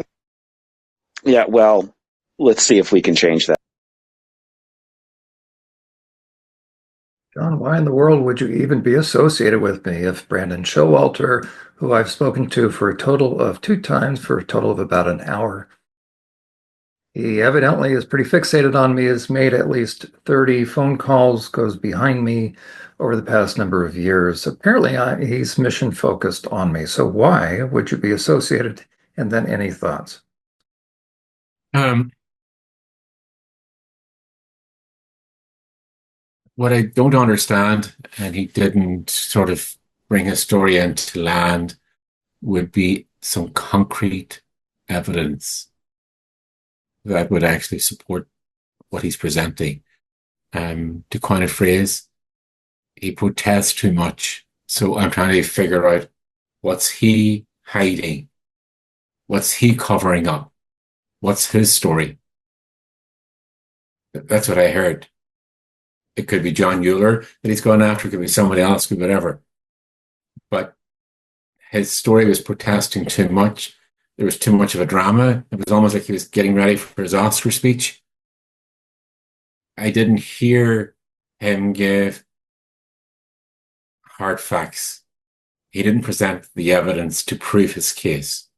Yeah, well, let's see if we can change that. John, why in the world would you even be associated with me if Brandon Showalter, who I've spoken to for a total of 2 times for a total of about an hour, he evidently is pretty fixated on me, has made at least 30 phone calls, goes behind me over the past number of years. Apparently, he's mission focused on me. So why would you be associated? And then any thoughts? What I don't understand, and he didn't sort of bring his story into land, would be some concrete evidence that would actually support what he's presenting. To coin a phrase, he protests too much. So I'm trying to figure out, what's he hiding? What's he covering up? What's his story? That's what I heard. It could be John Uhler that he's going after. It could be somebody else, could be whatever. But his story was protesting too much. There was too much of a drama. It was almost like he was getting ready for his Oscar speech. I didn't hear him give hard facts. He didn't present the evidence to prove his case.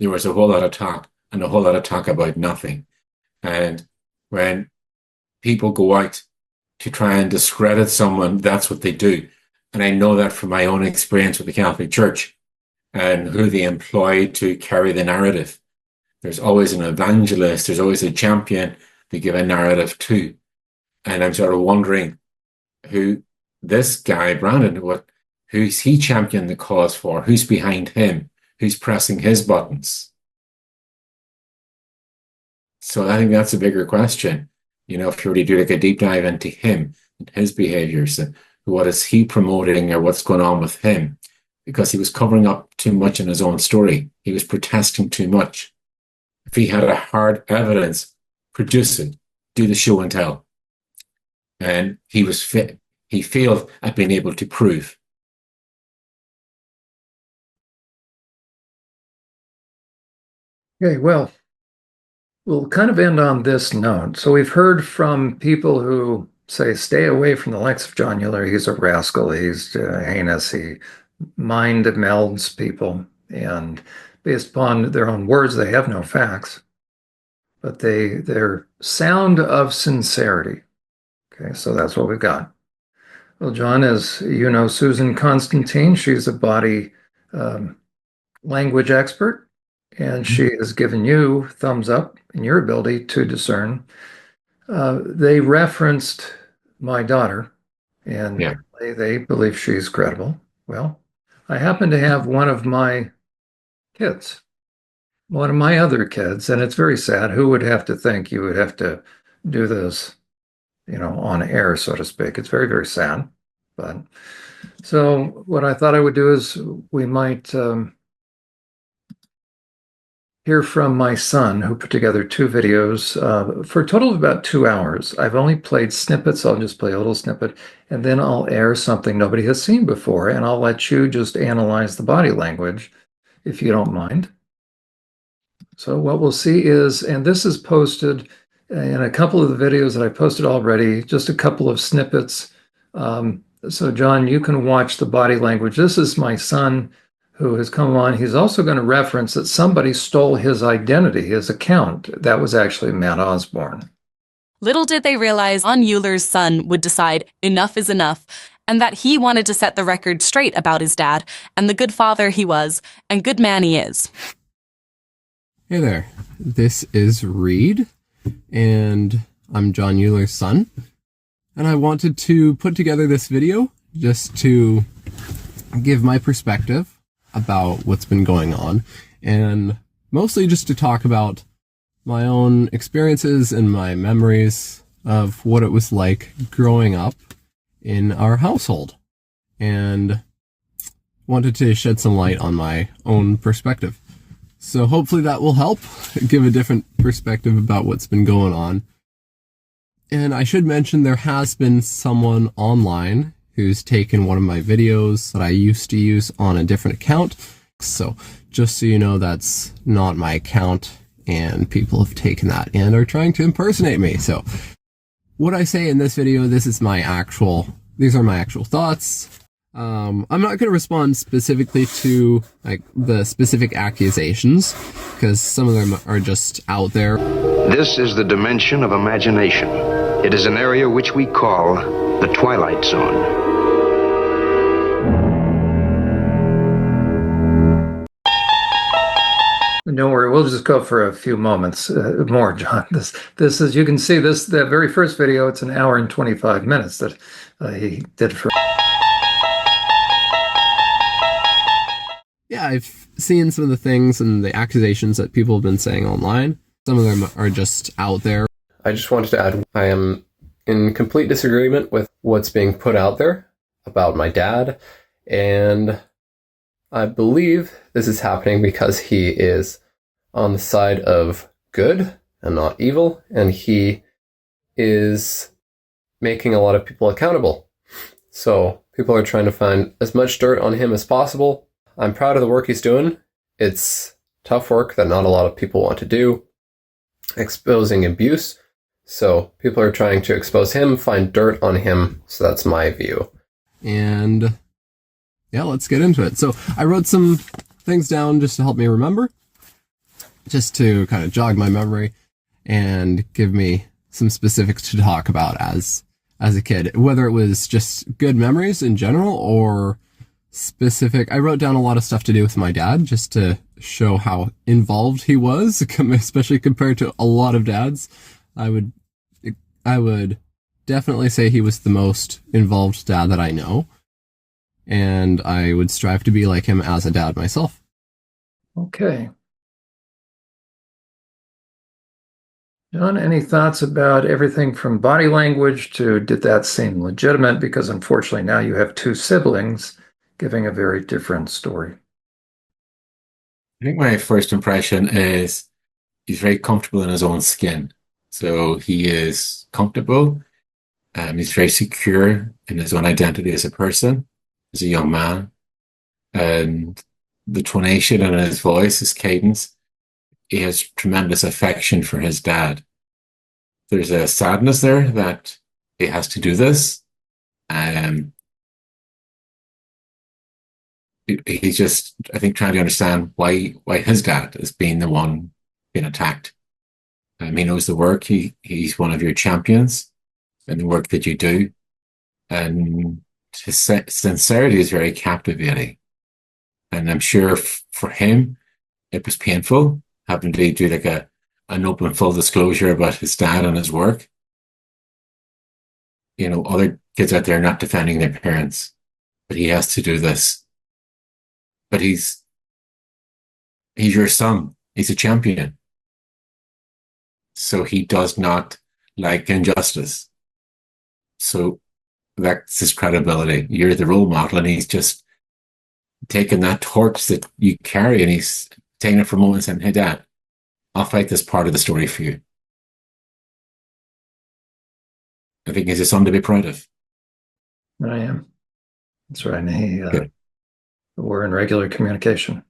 There was a whole lot of talk, and a whole lot of talk about nothing. And when people go out to try and discredit someone, that's what they do. And I know that from my own experience with the Catholic Church and who they employ to carry the narrative. There's always an evangelist, there's always a champion they give a narrative to. And I'm sort of wondering who this guy, Brandon, who's he championing the cause for? Who's behind him? Who's pressing his buttons? So I think that's a bigger question. If you were to do like a deep dive into him and his behaviors, what is he promoting or what's going on with him? Because he was covering up too much in his own story. He was protesting too much. If he had a hard evidence, produce it, do the show and tell. And he failed at being able to prove. Okay, well, we'll kind of end on this note. So we've heard from people who say, stay away from the likes of John Uhler. He's a rascal. He's heinous. He mind melds people. And based upon their own words, they have no facts. But they're sound of sincerity. Okay, so that's what we've got. Well, John, as you know, Susan Constantine, she's a body language expert. And she has given you thumbs up in your ability to discern. They referenced my daughter, and they believe she's credible. Well, I happen to have one of my kids, one of my other kids, and it's very sad. Who would have to think you would have to do this, on air, so to speak? It's very, very sad. But so what I thought I would do is we might hear from my son, who put together 2 videos for a total of about 2 hours. I've only played snippets. I'll just play a little snippet, and then I'll air something nobody has seen before, and I'll let you just analyze the body language, if you don't mind. So what we'll see is, and this is posted in a couple of the videos that I posted already, just a couple of snippets So, John, you can watch the body language. This is my son who has come on. He's also going to reference that somebody stole his identity, his account. That was actually Matt Osborne. Little did they realize Jon Uhler's son would decide enough is enough, and that he wanted to set the record straight about his dad and the good father he was and good man he is. Hey there, this is Reed, and I'm Jon Uhler's son, and I wanted to put together this video just to give my perspective about what's been going on, and mostly just to talk about my own experiences and my memories of what it was like growing up in our household, and wanted to shed some light on my own perspective. So hopefully that will help give a different perspective about what's been going on. And I should mention there has been someone online who's taken one of my videos that I used to use on a different account. So just so you know, that's not my account, and people have taken that and are trying to impersonate me. So what I say in this video, these are my actual thoughts. I'm not going to respond specifically to like the specific accusations, because some of them are just out there. This is the dimension of imagination. It is an area which we call the Twilight Zone. Don't worry, we'll just go for a few moments more, John. This is, you can see this, the very first video, it's an hour and 25 minutes that he did for. Yeah, I've seen some of the things and the accusations that people have been saying online. Some of them are just out there. I just wanted to add, I am in complete disagreement with what's being put out there about my dad, and I believe this is happening because he is on the side of good and not evil, and he is making a lot of people accountable. So people are trying to find as much dirt on him as possible. I'm proud of the work he's doing. It's tough work that not a lot of people want to do, exposing abuse. So people are trying to expose him, find dirt on him. So that's my view. And yeah, let's get into it. So I wrote some things down just to help me remember, just to kind of jog my memory and give me some specifics to talk about as a kid, whether it was just good memories in general or specific. I wrote down a lot of stuff to do with my dad just to show how involved he was, especially compared to a lot of dads. I would definitely say he was the most involved dad that I know, and I would strive to be like him as a dad myself. Okay. John, any thoughts about everything from body language to did that seem legitimate? Because unfortunately now you have two siblings giving a very different story. I think my first impression is he's very comfortable in his own skin. So he is comfortable. He's very secure in his own identity as a person, as a young man. And the tonation in his voice, his cadence, he has tremendous affection for his dad. There's a sadness there that he has to do this. He's just, I think, trying to understand why his dad is being the one being attacked. He knows the work. He's one of your champions in the work that you do. And his sincerity is very captivating. And I'm sure for him, it was painful having to do like an open full disclosure about his dad and his work. You know, other kids out there not defending their parents, but he has to do this. But he's your son. He's a champion. So he does not like injustice. So that's his credibility. You're the role model, and he's just taking that torch that you carry, and he's taking it for a moment and saying, "Hey, Dad, I'll fight this part of the story for you." I think he's a son to be proud of. I am. That's right. We're in regular communication.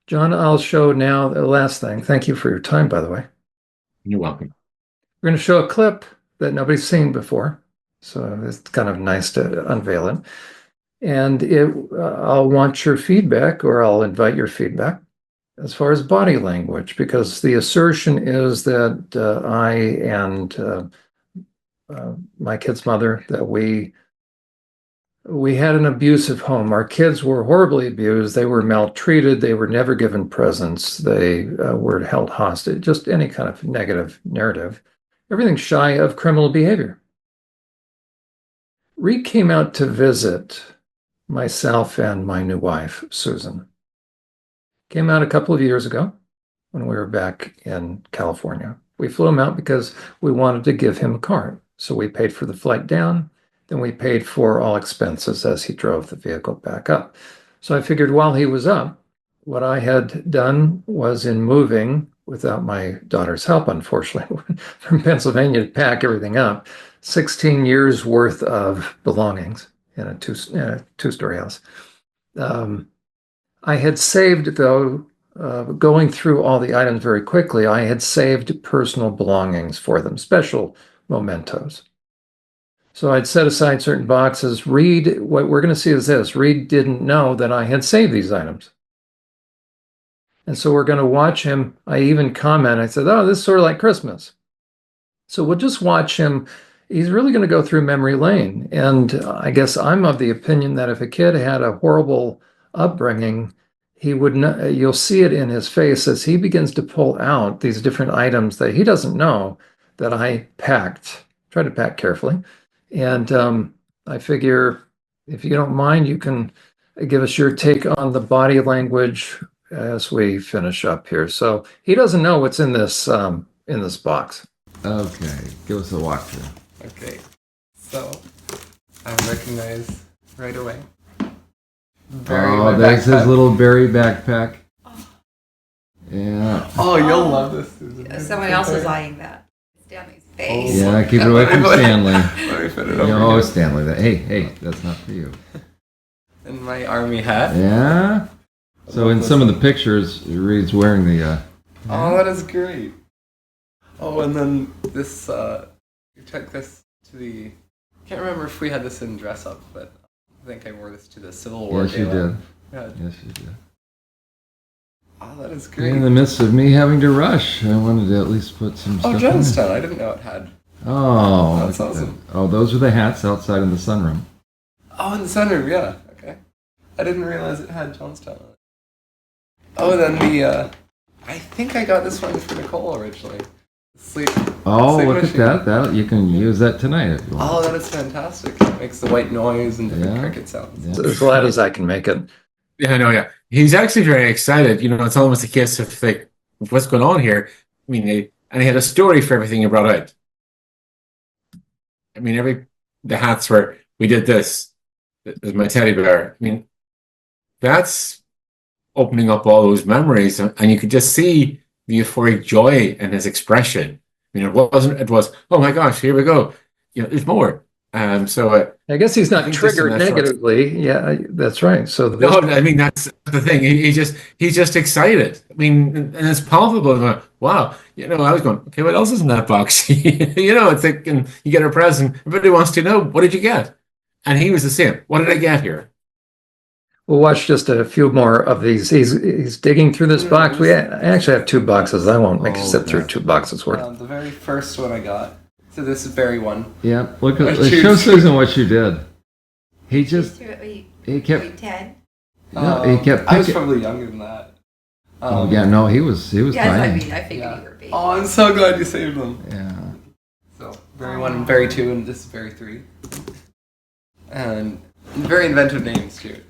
John, I'll show now the last thing. Thank you for your time, by the way. You're welcome. We're going to show a clip that nobody's seen before. So it's kind of nice to unveil it. And I'll want your feedback, or I'll invite your feedback as far as body language, because the assertion is that I and my kid's mother, that we had an abusive home. Our kids were horribly abused. They were maltreated. They were never given presents. They were held hostage. Just any kind of negative narrative. Everything shy of criminal behavior. Reed came out to visit myself and my new wife, Susan. Came out a couple of years ago when we were back in California. We flew him out because we wanted to give him a car. So we paid for the flight down. Then we paid for all expenses as he drove the vehicle back up. So I figured while he was up, what I had done was, in moving, without my daughter's help, unfortunately, from Pennsylvania to pack everything up, 16 years worth of belongings in a two-story house. I had saved, though, going through all the items very quickly, I had saved personal belongings for them, special mementos. So I'd set aside certain boxes. Reed, what we're going to see is this. Reed didn't know that I had saved these items. And so we're going to watch him. I even comment, I said, oh, this is sort of like Christmas. So we'll just watch him. He's really going to go through memory lane. And I guess I'm of the opinion that if a kid had a horrible upbringing, he would not, you'll see it in his face as he begins to pull out these different items that he doesn't know that I packed. Try to pack carefully. And I figure, if you don't mind, you can give us your take on the body language as we finish up here. So he doesn't know what's in this box. Okay, give us a walkthrough. Okay, so I recognize right away. There's his little berry backpack. Yeah. Oh, you'll love this, Susan. Someone else is eyeing that. Stanley's face. Yeah, keep it away from Stanley. Let me put it over No, here. Stanley. Hey, that's not for you. And my army hat. Yeah. So in some of the pictures, Reed's wearing the. Oh, that is great. Oh, and then this, we took this to the, can't remember if we had this in dress up, but I think I wore this to the Civil War Yes, you gala. did. Yeah. Yes, you did. Oh, that is great. In the midst of me having to rush, I wanted to at least put some stuff in there. Jonestown. I didn't know it had. Oh, That's awesome. Oh, those are the hats outside in the sunroom. Oh, in the sunroom, yeah. Okay. I didn't realize it had Jonestown on it. Oh, and then the, I think I got this one for Nicole originally. Sleep. Oh, sleep look machine. at that! That you can use that tonight if you want. Oh, that is fantastic. It makes the white noise and different cricket sounds. As glad as I can make it. Yeah, I know. Yeah, he's actually very excited. You know, it's almost a case of like, what's going on here? I mean, and he had a story for everything he brought out. I mean, the hats were, we did this. There's my teddy bear. I mean, that's opening up all those memories, and you could just see the euphoric joy in his expression. I mean, it was, oh my gosh, here we go. You know, there's more. So I guess he's not triggered negatively. Yeah, that's right. So no, I mean, that's the thing. He's just excited. I mean, and it's palpable. Wow, you know, I was going, okay, what else is in that box? You know, it's like, and you get a present. Everybody wants to know, what did you get? And he was the same. What did I get here? We'll watch just a few more of these. He's digging through this box. I actually have 2 boxes. I won't make you sit through 2 boxes worth. The very first one I got. So this is berry one. Yeah, look at show Susan what you did. He just he kept 10. No, he kept. I was probably younger than that. Oh yeah, no, he was Yes, tiny. I mean, I figured you were baby. Oh, I'm so glad you saved them. Yeah. So berry 1 and berry 2 and this is berry 3. And very inventive names too.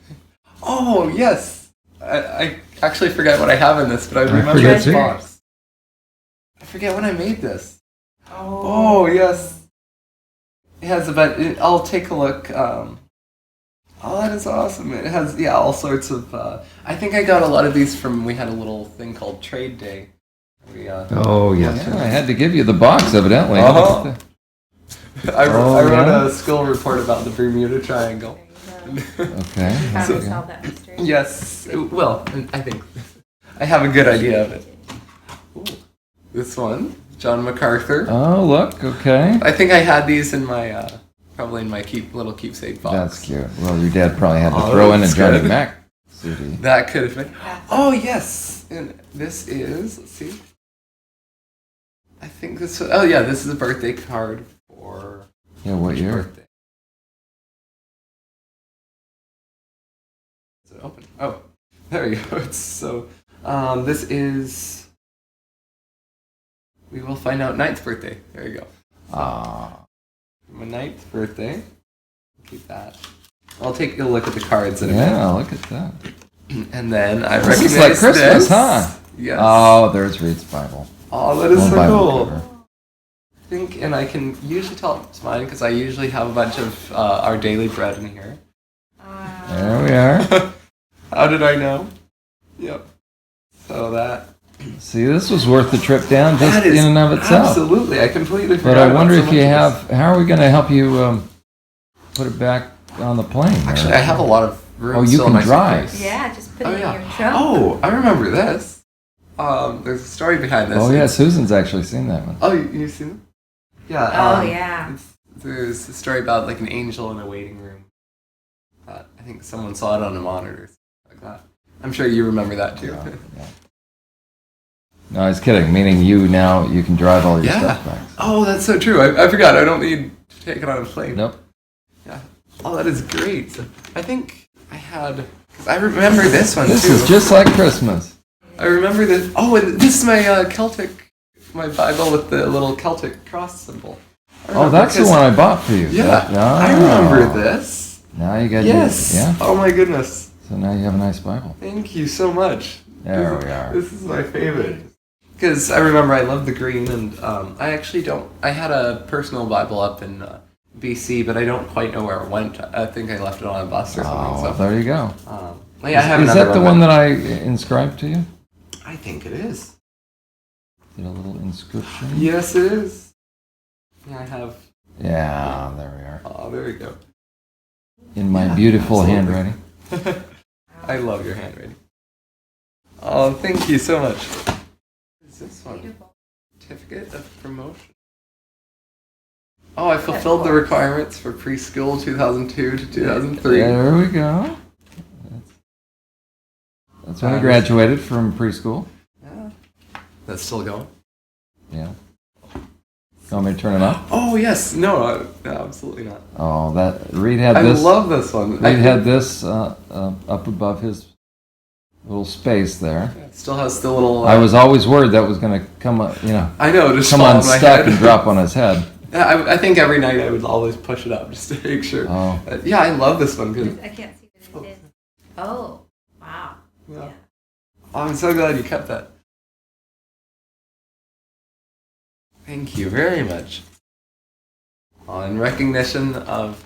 Oh yes, I actually forget what I have in this, but I remember this box. I forget when I made this. Oh yes, it has about. I'll take a look. Oh, that is awesome! It has all sorts of. I think I got a lot of these from. We had a little thing called Trade Day. Oh yes, I had to give you the box evidently. Uh-huh. I wrote a skill report about the Bermuda Triangle. Okay. You found to solve that mystery? Yes. Well, I think I have a good idea of it. Ooh. This one, John MacArthur. Oh, look. Okay. I think I had these in my probably in my little keepsake box. That's cute. Well, your dad probably had to Oh, throw in a that's Johnny good. Mac CD. That could have been. Oh yes, and this is. Let's see. I think this. Oh yeah, this is a birthday card for. Yeah, what which year? Birthday? Is it open? Oh, there you go. It's so. This is. We will find out. 9th birthday. There you go. Ah. My 9th birthday. Keep that. I'll take a look at the cards in a Yeah, minute. look at that. And then I This recognize is like Christmas, this. huh? Yes. Oh, there's Reed's Bible. Oh, that is Little so Bible cool. cover. I think, and I can usually tell it's mine because I usually have a bunch of our daily bread in here. There we are. How did I know? Yep. So that. See, this was worth the trip down just That is in and of itself. absolutely. I completely forgot. But I about wonder so if much you of have. this. How are we going to help you put it back on the plane? Actually, I have a lot of room. Oh, you still in can my drive. suitcase. Yeah, just put Oh, it in yeah. your trunk. Oh, I remember this. There's a story behind this. Oh yeah, It's- Susan's actually seen that one. Oh, you've seen it? Yeah. Oh, yeah. There's a story about like an angel in a waiting room. I think someone saw it on a monitor, like that. I'm sure you remember that too. Yeah. No, I was kidding. Meaning you can drive all your Yeah. stuff back. Oh, that's so true. I forgot. I don't need to take it on a plane. Nope. Yeah. Oh, that is great. So I think I had. Because I remember this one This too. is just like Christmas. I remember this. Oh, and this is my Celtic, my Bible with the little Celtic cross symbol. I Oh, remember that's the 'cause- one I bought for you. Yeah, No. I remember this. Now you got Yes. Yeah. Oh my goodness. So now you have a nice Bible. Thank you so much. There we are. This is my favorite. Because I remember I love the green, and I actually don't. I had a personal Bible up in BC, but I don't quite know where it went. I think I left it on a bus or something. Oh, so. there you go. Yeah, I have is another that the one that I inscribed to you? I think it is. Did a little inscription? Yes, it is. Yeah, I have. Yeah, there we are. Oh, there we go. In my Yeah, beautiful absolutely. handwriting. I love your handwriting. Oh, thank you so much. What is this one? Certificate of promotion. Oh, I fulfilled the requirements for preschool 2002 to 2003. There we go. That's when I graduated from preschool. Yeah. That's still going? Yeah. You want me to turn it off? Oh, yes. No, absolutely not. Oh, that Reed had I this. love this one. Reed had this up above his little space there. It still has the little. I was always worried that was going to come up, I know, just come fall on my unstuck head. and drop on his head. Yeah, I think every night I would always push it up just to make sure. Oh. Yeah, I love this one. Cause, I can't see what it is. Oh, wow. yeah. Oh, I'm so glad you kept that. Thank you very much. In recognition of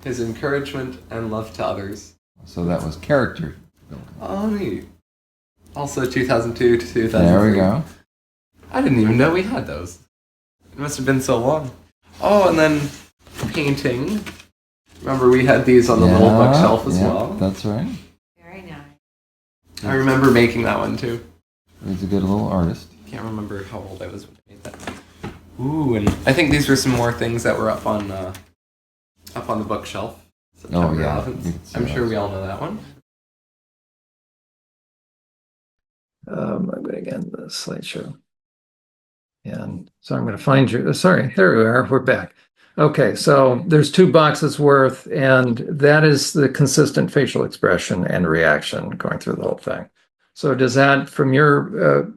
his encouragement and love to others. So that was character building. Oh, neat. Also 2002 to 2003. There we go. I didn't even know we had those. It must have been so long. Oh, and then painting. Remember we had these on the little bookshelf as well. That's right. Very nice. I remember making that one too. He's a good little artist. Can't remember how old I was when I made that. Ooh, and I think these were some more things that were up on the bookshelf. September yeah, 11th. you can see I'm sure those. we all know that one. I'm going to get the slideshow. And so I'm going to find you. Sorry, there we are. We're back. Okay, so there's 2 boxes worth, and that is the consistent facial expression and reaction going through the whole thing. So does that, from your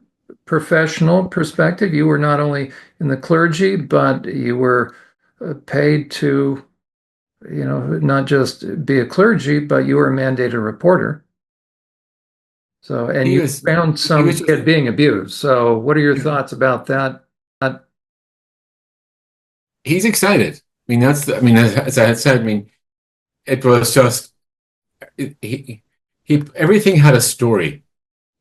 professional perspective, you were not only in the clergy, but you were paid to, not just be a clergy, but you were a mandated reporter. So, and you found some kid being abused. So what are your thoughts about that? He's excited. I mean, as I had said, it was just, everything had a story.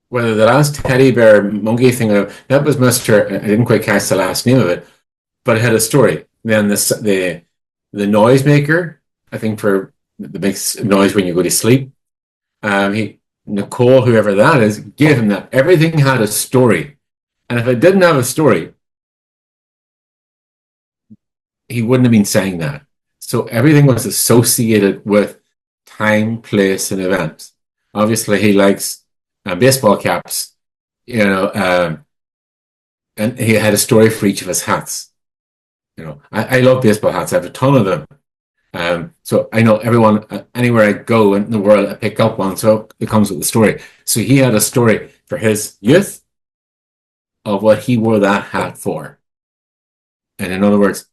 Whether the last teddy bear monkey thing, that was Mr. I didn't quite catch the last name of it, but it had a story. Then the noisemaker, I think that makes noise when you go to sleep. Nicole, whoever that is, gave him that. Everything had a story. And if it didn't have a story, he wouldn't have been saying that. So everything was associated with time, place, and event. Obviously, he likes baseball caps, and he had a story for each of his hats. I love baseball hats. I have a ton of them. So I know everyone, anywhere I go in the world, I pick up one. So it comes with a story. So he had a story for his youth of what he wore that hat for. And in other words,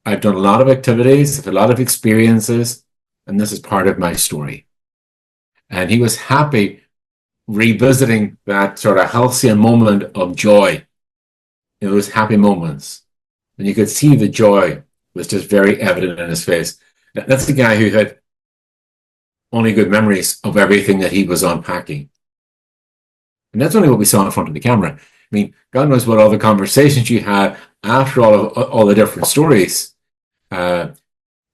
I've done a lot of activities, a lot of experiences, and this is part of my story. And he was happy revisiting that sort of halcyon moment of joy, those happy moments. And you could see the joy was just very evident in his face. That's the guy who had only good memories of everything that he was unpacking. And that's only what we saw in front of the camera. I mean, God knows what all the conversations you had after all the different stories. But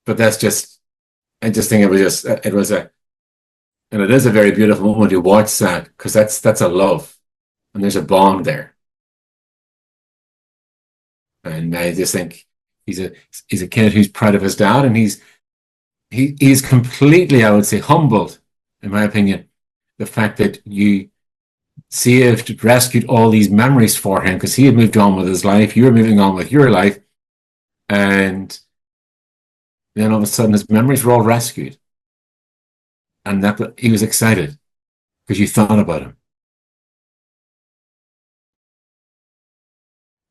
that's just, I just think it is a very beautiful moment to watch that, because that's a love, and there's a bond there. And I just think he's a kid who's proud of his dad, and he's completely, I would say, humbled, in my opinion, the fact that you saved, rescued all these memories for him, because he had moved on with his life, you were moving on with your life, and then all of a sudden his memories were all rescued. And that he was excited because you thought about him.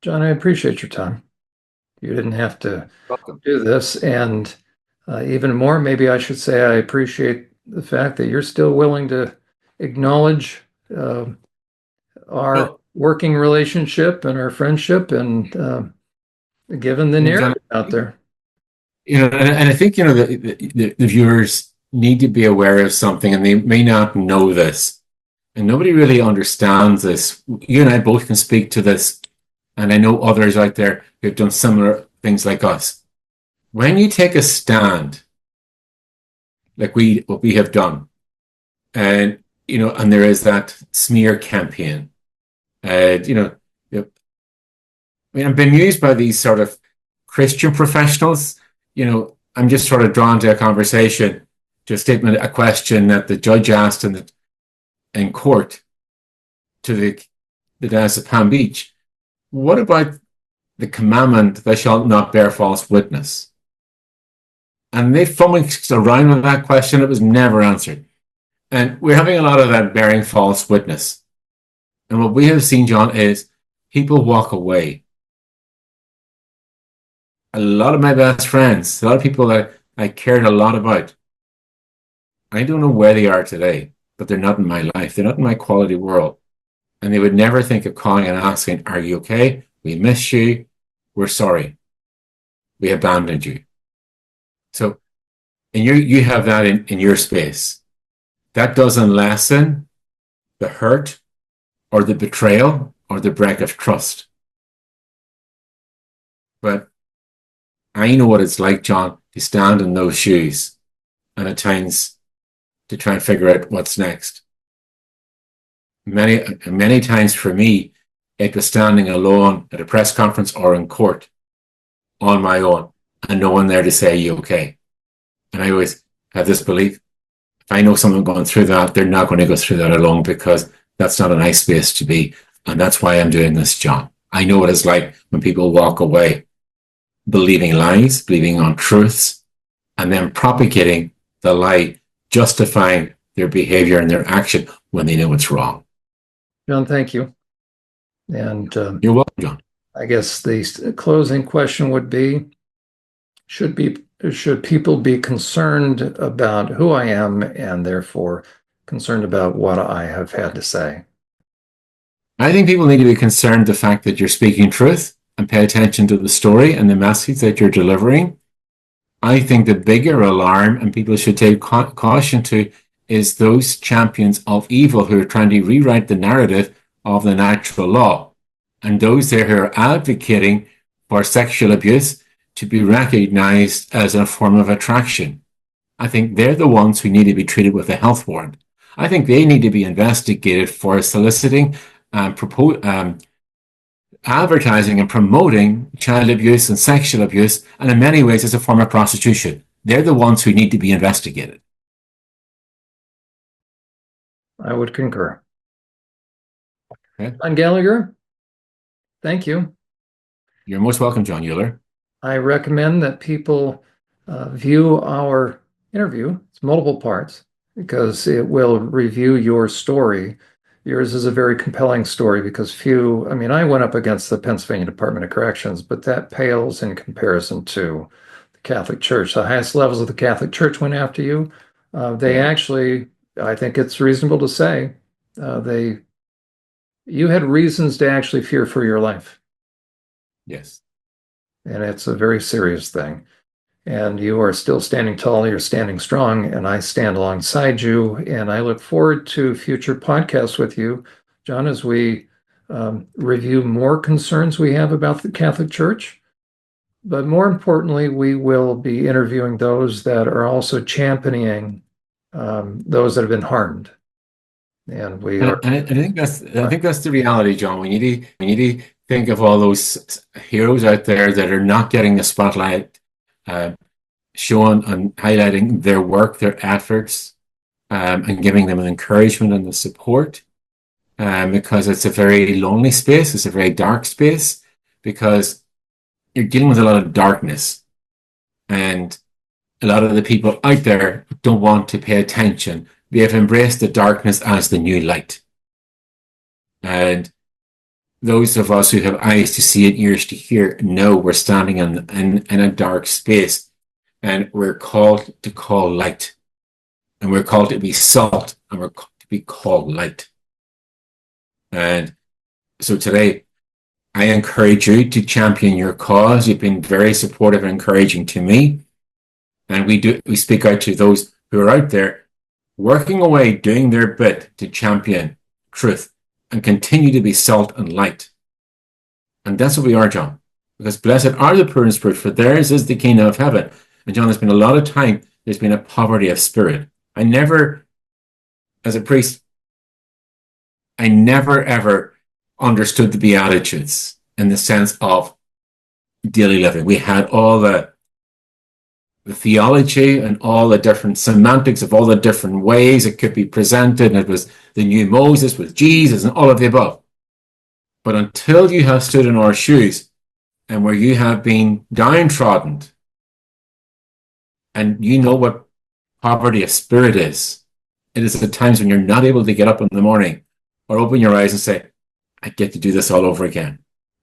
John, I appreciate your time. You didn't have to do this. And even more, maybe I should say, I appreciate the fact that you're still willing to acknowledge our working relationship and our friendship, and given the narrative out there. And I think, the viewers need to be aware of something, and they may not know this. And nobody really understands this. You and I both can speak to this, and I know others out there who have done similar things like us. When you take a stand, like what we have done, and and there is that smear campaign, I've been bemused by these sort of Christian professionals. I'm just sort of drawn to a conversation, to a statement, a question that the judge asked in court to the guys at Palm Beach. What about the commandment, thou shalt not bear false witness? And they flummoxed around with that question. It was never answered. And we're having a lot of that, bearing false witness. And what we have seen, John, is people walk away. A lot of my best friends, a lot of people that I cared a lot about, I don't know where they are today, but they're not in my life. They're not in my quality world. And they would never think of calling and asking, are you okay? We miss you. We're sorry. We abandoned you. So, and you have that in your space. That doesn't lessen the hurt or the betrayal or the break of trust. But I know what it's like, John, to stand in those shoes, and at times to try and figure out what's next. Many times for me, it was standing alone at a press conference or in court on my own, and no one there to say, you okay? And I always have this belief, if I know someone going through that, they're not going to go through that alone, because that's not a nice space to be. And that's why I'm doing this, John. I know what it's like when people walk away believing lies, believing untruths, and then propagating the lie, justifying their behavior and their action when they know it's wrong. John, thank you. And you're welcome, John. I guess the closing question would be, should people be concerned about who I am, and therefore concerned about what I have had to say? I think people need to be concerned the fact that you're speaking truth and pay attention to the story and the message that you're delivering. I think the bigger alarm, and people should take caution to, is those champions of evil who are trying to rewrite the narrative of the natural law, and those there who are advocating for sexual abuse to be recognized as a form of attraction. I think they're the ones who need to be treated with a health warrant. I think they need to be investigated for soliciting advertising and promoting child abuse and sexual abuse, and in many ways it's a form of prostitution. They're the ones who need to be investigated. I would concur. Okay. John Gallagher, thank you. You're most welcome, John Uhler. I recommend that people view our interview. It's multiple parts because it will review your story. Yours is a very compelling story because I went up against the Pennsylvania Department of Corrections, but that pales in comparison to the Catholic Church. The highest levels of the Catholic Church went after you. They actually, I think it's reasonable to say, you had reasons to actually fear for your life. Yes. And it's a very serious thing. And you are still standing tall, you're standing strong, and I stand alongside you. And I look forward to future podcasts with you, John, as we review more concerns we have about the Catholic Church. But more importantly, we will be interviewing those that are also championing those that have been harmed. And I think that's the reality, John. We need to think of all those heroes out there that are not getting the spotlight shown and highlighting their work, their efforts, and giving them an encouragement and the support. Because it's a very lonely space, it's a very dark space, because you're dealing with a lot of darkness, and a lot of the people out there don't want to pay attention. They have embraced the darkness as the new light. And those of us who have eyes to see and ears to hear know we're standing in a dark space, and we're called to call light. And we're called to be salt, and we're called to be called light. And so today, I encourage you to champion your cause. You've been very supportive and encouraging to me. And we speak out to those who are out there working away, doing their bit to champion truth and continue to be salt and light. And that's what we are, John. Because blessed are the poor in spirit, for theirs is the kingdom of heaven. And John, there's been a lot of time, there's been a poverty of spirit. As a priest, I never ever understood the Beatitudes in the sense of daily living. We had all the theology and all the different semantics of all the different ways it could be presented, and it was the new Moses with Jesus and all of the above. But until you have stood in our shoes and where you have been downtrodden and you know what poverty of spirit is, it is at times when you're not able to get up in the morning or open your eyes and say, I get to do this all over again.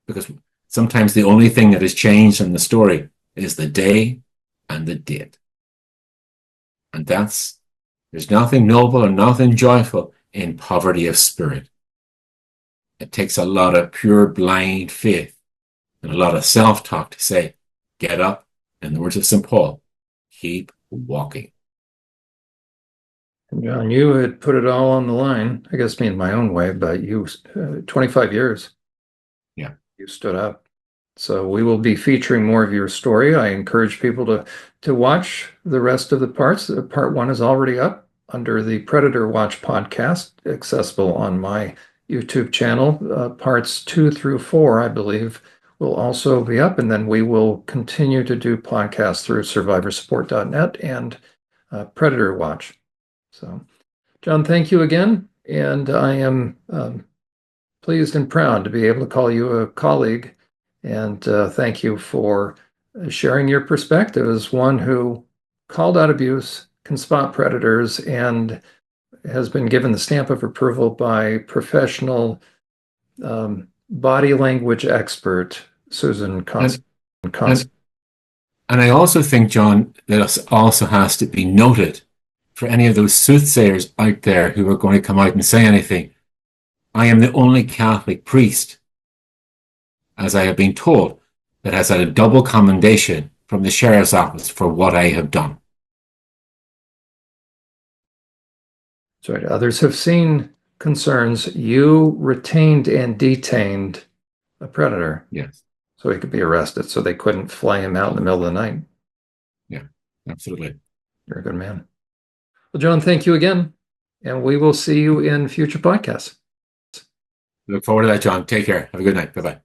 Because sometimes the only thing that has changed in the story is the day and the date. And there's nothing noble and nothing joyful in poverty of spirit. It takes a lot of pure blind faith and a lot of self-talk to say, get up, in the words of St. Paul, keep walking. John, you had put it all on the line, I guess me in my own way, but you, 25 years. Yeah. You stood up. So we will be featuring more of your story. I encourage people to watch the rest of the parts. Part 1 is already up under the Predator Watch podcast, accessible on my YouTube channel. Parts 2 through 4, I believe, will also be up. And then we will continue to do podcasts through survivorsupport.net and Predator Watch. So, John, thank you again. And I am pleased and proud to be able to call you a colleague. And thank you for sharing your perspective as one who called out abuse, can spot predators, and has been given the stamp of approval by professional body language expert Susan Constance. And I also think, John, that it also has to be noted for any of those soothsayers out there who are going to come out and say anything. I am the only Catholic priest, as I have been told, that has had a double commendation from the sheriff's office for what I have done. That's right. Others have seen concerns. You retained and detained a predator. Yes. So he could be arrested, so they couldn't fly him out in the middle of the night. Yeah, absolutely. You're a good man. Well, John, thank you again. And we will see you in future podcasts. Look forward to that, John. Take care. Have a good night. Bye-bye.